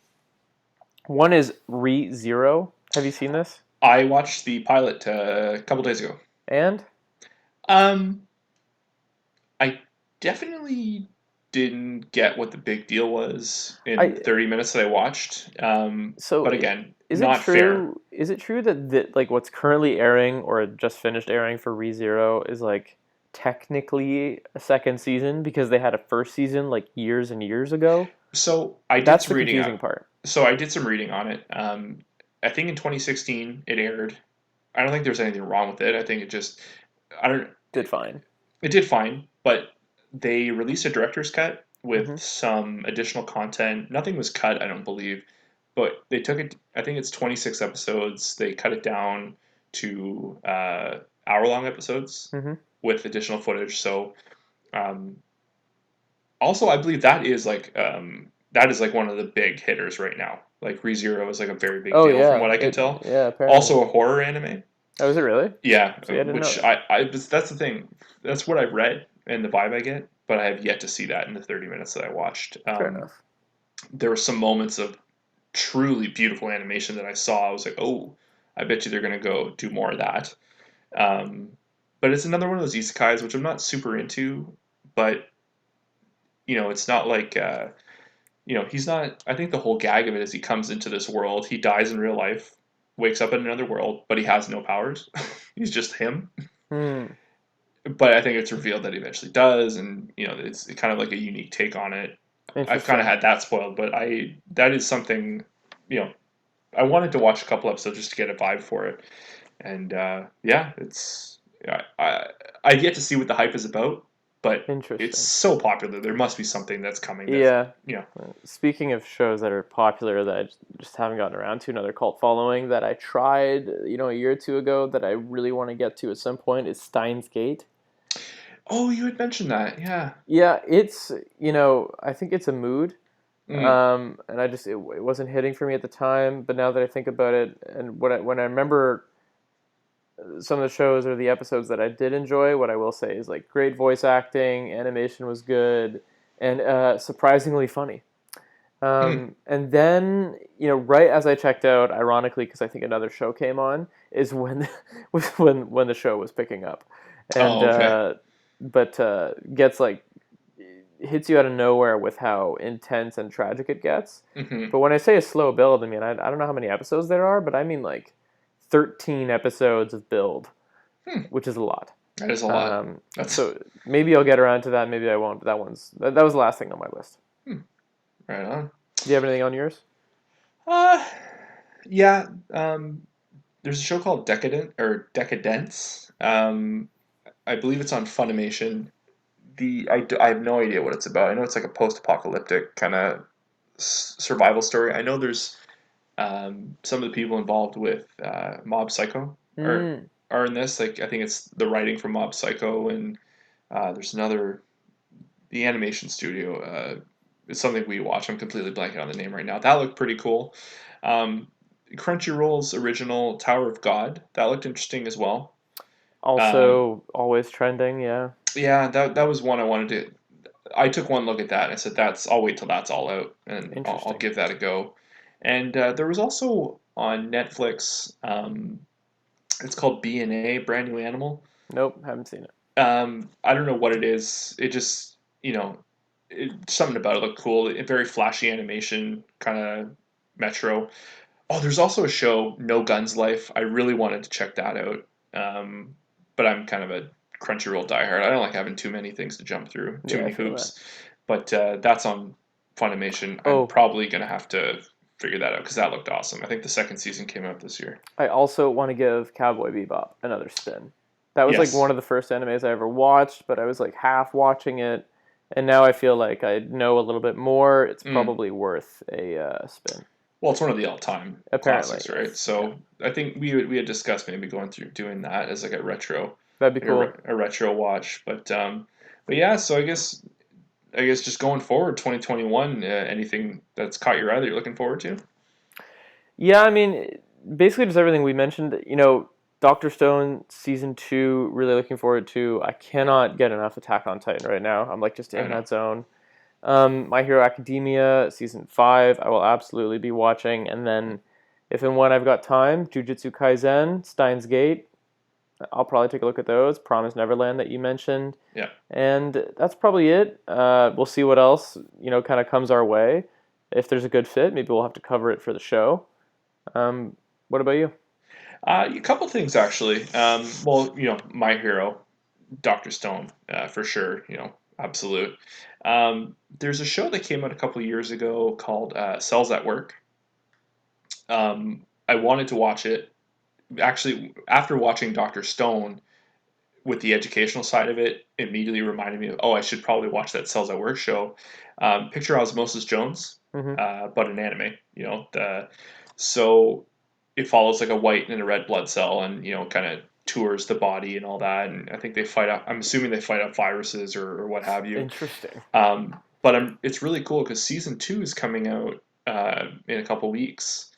One is Re Zero. Have you seen this? I watched the pilot a couple days ago. And Um, I definitely didn't get what the big deal was in the I 30 minutes that I watched. so But again, is it not fair. true? Is it true that like what's currently airing or just finished airing for Re Zero is like technically a second season because they had a first season like years and years ago? So I did That's some the reading on. confusing part. So I did some reading on it. I think in 2016 it aired. I don't think there's anything wrong with it. I think it just I don't. Did fine. It did fine, but they released a director's cut with Hmm. some additional content. Nothing was cut, I don't believe, but they took it. I think it's 26 episodes. They cut it down to hour-long episodes Hmm. with additional footage. So um, also, I believe that is like one of the big hitters right now. Like ReZero is like a very big Oh deal from yeah, what I can it tell. yeah apparently. Also a horror anime. Oh, is it really? Yeah, See, I didn't know which that. that's the thing. That's what I've read and the vibe I get, but I have yet to see that in the 30 minutes that I watched. Fair enough. There were some moments of truly beautiful animation that I saw. I was like, oh, I bet you they're going to go do more of that. Um, but it's another one of those isekais, which I'm not super into, but it's not like, he's not, I think the whole gag of it is he comes into this world, he dies in real life, wakes up in another world, but he has no powers. He's just him. Hmm. But I think it's revealed that he eventually does, and it's kind of like a unique take on it. I've kind of Interesting. had that spoiled, but that is something, you know, I wanted to watch a couple episodes just to get a vibe for it, and yeah, it's I get to see what the hype is about, but it's Interesting. so popular. There must be something that's coming that Yeah. you know. Speaking of shows that are popular that I just haven't gotten around to, another cult following that I tried, a year or two ago that I really want to get to at some point is Steins Gate. Oh, you had mentioned that, yeah. Yeah, it's, I think it's a mood. Mm, And it wasn't hitting for me at the time, but now that I think about it, and when I remember some of the shows or the episodes that I did enjoy, what I will say is like great voice acting, animation was good, and surprisingly funny. mm. And then, right as I checked out, ironically, because I think another show came on, is when was when the show was picking up, and Oh, okay. but gets like hits you out of nowhere with how intense and tragic it gets. Hmm. But when I say a slow build, I mean I don't know how many episodes there are, but I mean like 13 episodes of build, Hmm. which is a lot. That is a lot. Um, That's so maybe I'll get around to that. Maybe I won't. But that was the last thing on my list. hmm, right on. Do you have anything on yours? Uh, yeah. There's a show called Decadence. I believe it's on Funimation. I have no idea what it's about. I know it's like a post-apocalyptic kind of survival story. I know there's some of the people involved with Mob Psycho Mm, are in this. Like I think it's the writing from Mob Psycho, and there's another the animation studio. It's something we watch. I'm completely blanking on the name right now. That looked pretty cool. Um, Crunchyroll's original Tower of God that looked interesting as well. Um, also, always trending. Yeah. yeah, that was one I wanted to. I took one look at that and I said that's I'll wait till that's all out and I'll Interesting. give that a go. And there was also on Netflix. It's called B&A, Brand New Animal. Nope, haven't seen it. I don't know what it is. It just something about it looked cool. Very flashy animation, kind of Metro. Oh, there's also a show, No Guns Life. I really wanted to check that out, but I'm kind of a Crunchyroll diehard. I don't like having too many things to jump through, too Yeah, I many feel that. hoops. But that's on Funimation. I'm Oh, probably gonna have to figure that out because that looked awesome. I think the second season came out this year. I also want to give Cowboy Bebop another spin. That was like one Yes. of the first animes I ever watched, but I was like half watching it, and now I feel like I know a little bit more. It's Mm. probably worth a spin. Well, it's one of the all-time Apparently, classics, right? yes. Yeah, So I think we had discussed maybe going through doing that as like a retro, that'd be like cool. a retro watch. But yeah. So I guess just going forward, 2021. Anything that's caught your eye that you're looking forward to? Yeah, I mean, basically just everything we mentioned. Doctor Stone season 2. Really looking forward to. I cannot get enough Attack on Titan right now. I'm like just I in know. that zone. My Hero Academia season 5, I will absolutely be watching, and then if and when I've got time, Jujutsu Kaisen, Steins Gate, I'll probably take a look at those. Promise Neverland that you mentioned, Yeah. and that's probably it. We'll see what else kind of comes our way. If there's a good fit, maybe we'll have to cover it for the show. What about you? A couple things actually. Well, My Hero, Doctor Stone, for sure. Absolute. There's a show that came out a couple years ago called Cells at Work. I wanted to watch it. Actually, after watching Doctor Stone, with the educational side of it, immediately reminded me of, oh, I should probably watch that Cells at Work show. Picture Osmosis Jones, Mm-hmm. but an anime. So it follows like a white and a red blood cell, and kind of tours the body and all that. And I think they fight up. I'm assuming they fight up viruses or what have you. Interesting. But it's really cool because season 2 is coming out in a couple weeks,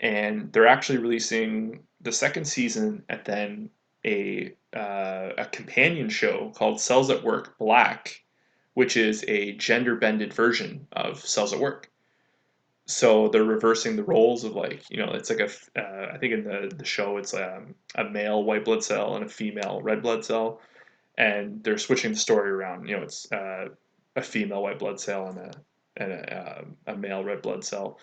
and they're actually releasing the second season and then a companion show called Cells at Work Black, which is a gender bended version of Cells at Work. So they're reversing the roles of it's like I think in the show it's a male white blood cell and a female red blood cell, and they're switching the story around. It's a female white blood cell and a male red blood cell,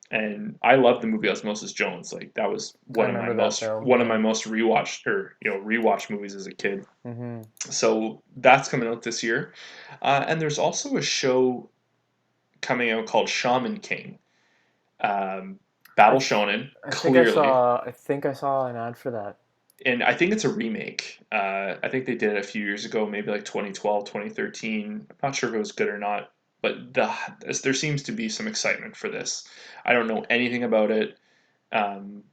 and I love the movie Osmosis Jones. Like that was I remember that film. one of my Yeah. most rewatched or rewatched movies as a kid. Mm-hmm. So that's coming out this year, and there's also a show coming out called Shaman King, I Battle th- Shonen, I think I clearly, saw. I think I saw an ad for that. and I think it's a remake. I think they did it a few years ago, maybe like 2012, 2013. I'm not sure if it was good or not, but there seems to be some excitement for this. I don't know anything about it. Um,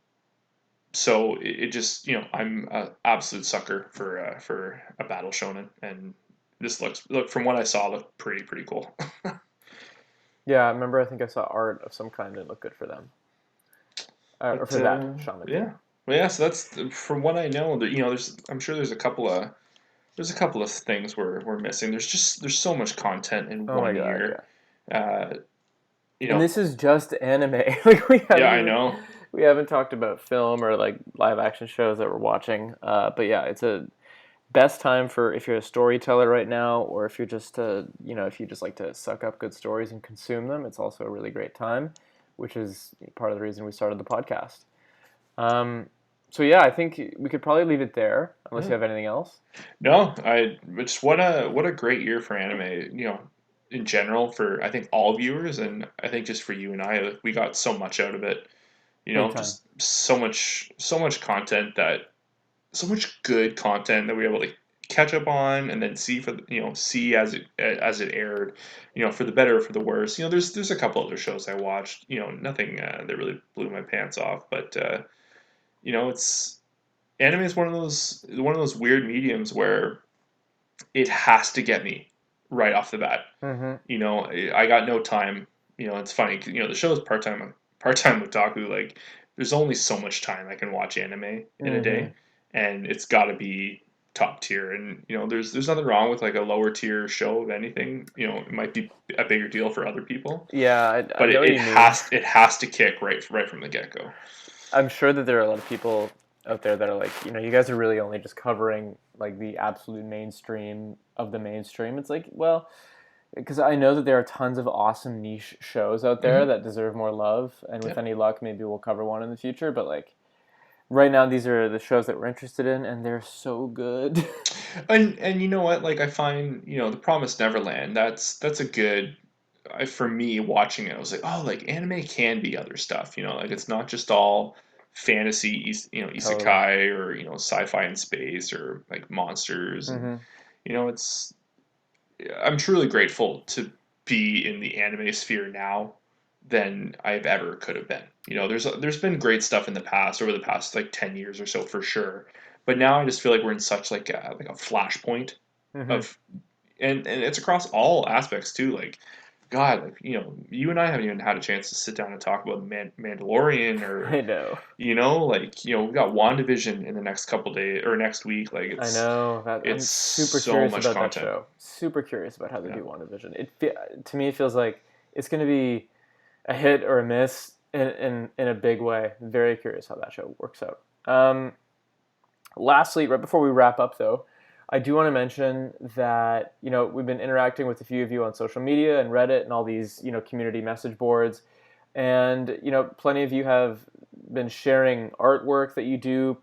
so it just I'm an absolute sucker for a battle shonen, and this look from what I saw looked pretty cool. Yeah, I remember. I think I saw art of some kind that looked good for them, or But for that Shaman King. yeah, well, yeah. So that's from what I know. That there's I'm sure there's a couple of things we're missing. There's so much content in Oh my one god, year. yeah. Uh, you And know, this is just anime. Like we yeah, haven't I even know. we haven't talked about film or like live action shows that we're watching. But yeah, it's a best time for if you're a storyteller right now, or if you're just if you just like to suck up good stories and consume them. It's also a really great time, which is part of the reason we started the podcast. Um, so yeah, I think we could probably leave it there unless you Yeah. have anything else. No, I it's what a great year for anime. In general for I think all viewers, and I think just for you and I, like, we got so much out of it. Big time. Just so much content that so much good content that we were able to catch up on and then see see as it aired, for the better or for the worse. There's a couple other shows I watched. Nothing that really blew my pants off, but it's anime is one of those weird mediums where it has to get me right off the bat. Mm-hmm. I got no time. It's funny. 'Cause, the show is part time otaku. Like, there's only so much time I can watch anime in a Mm-hmm. day, and it's got to be top tier. And there's nothing wrong with like a lower tier show of anything. It might be a bigger deal for other people, Yeah, I but know what you mean. it has to kick right from the get go. I'm sure that there are a lot of people out there that are like, you guys are really only just covering like the absolute mainstream of the mainstream. It's like, well, because I know that there are tons of awesome niche shows out there Hmm. that deserve more love, and with Yep. any luck, maybe we'll cover one in the future. But like, right now these are the shows that we're interested in, and they're so good. And you know what? Like I find, The Promised Neverland. That's a good. For me, watching it, I was like, oh, like anime can be other stuff. Like it's not just all fantasy, Totally. isekai or sci-fi in space or like monsters and Hmm. it's. I'm truly grateful to be in the anime sphere now than I've ever could have been. There's been great stuff in the past over the past like 10 years or so for sure, but now I just feel like we're in such like a flashpoint Hmm. of and it's across all aspects too. Like God, like you and I haven't even had a chance to sit down and talk about Mandalorian or I know. we got WandaVision in the next couple days or next week. Like I it's know that it's I'm super so curious much about that content. show. Super curious about how they Yeah. do WandaVision. To me, it feels like it's going to be a hit or a miss in a big way. Very curious how that show works out. Lastly, right before we wrap up, though, I do want to mention that we've been interacting with a few of you on social media and Reddit and all these community message boards, and plenty of you have been sharing artwork that you do,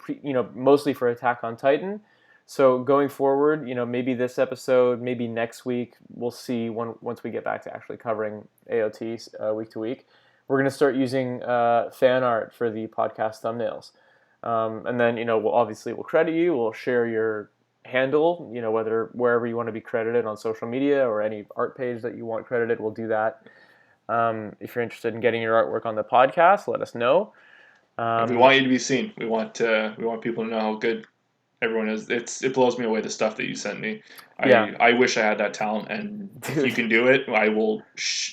mostly for Attack on Titan. So going forward, maybe this episode, maybe next week, we'll see once we get back to actually covering AOT week to week. We're going to start using fan art for the podcast thumbnails. And then we'll credit you. We'll share your handle. Whether wherever you want to be credited on social media or any art page that you want credited, we'll do that. If you're interested in getting your artwork on the podcast, let us know. And we Um, want you to be seen. We want people to know how good everyone is. It blows me away the stuff that you sent me. yeah, I wish I had that talent, and if you dude. can do it, I will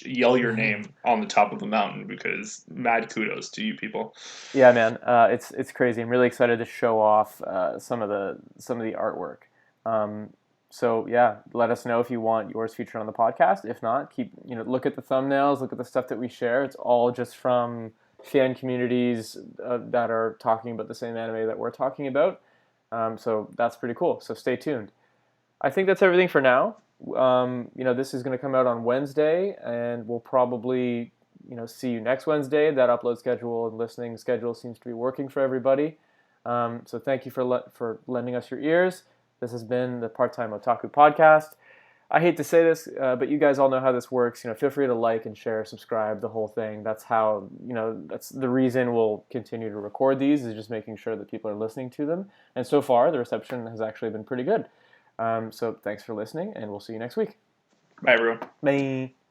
yell your name on the top of a mountain because mad kudos to you people. Yeah, man, it's crazy. I'm really excited to show off some of the artwork. Um, so yeah, let us know if you want yours featured on the podcast. If not, keep look at the thumbnails, look at the stuff that we share. It's all just from fan communities that are talking about the same anime that we're talking about. So that's pretty cool. So stay tuned. I think that's everything for now. This is going to come out on Wednesday, and we'll probably, see you next Wednesday. That upload schedule and listening schedule seems to be working for everybody. So thank you for lending us your ears. This has been the Part Time Otaku Podcast. I hate to say this, but you guys all know how this works. Feel free to like and share, subscribe, the whole thing. That's how that's the reason we'll continue to record these is just making sure that people are listening to them. And so far, the reception has actually been pretty good. So thanks for listening, and we'll see you next week. Bye, everyone. Bye.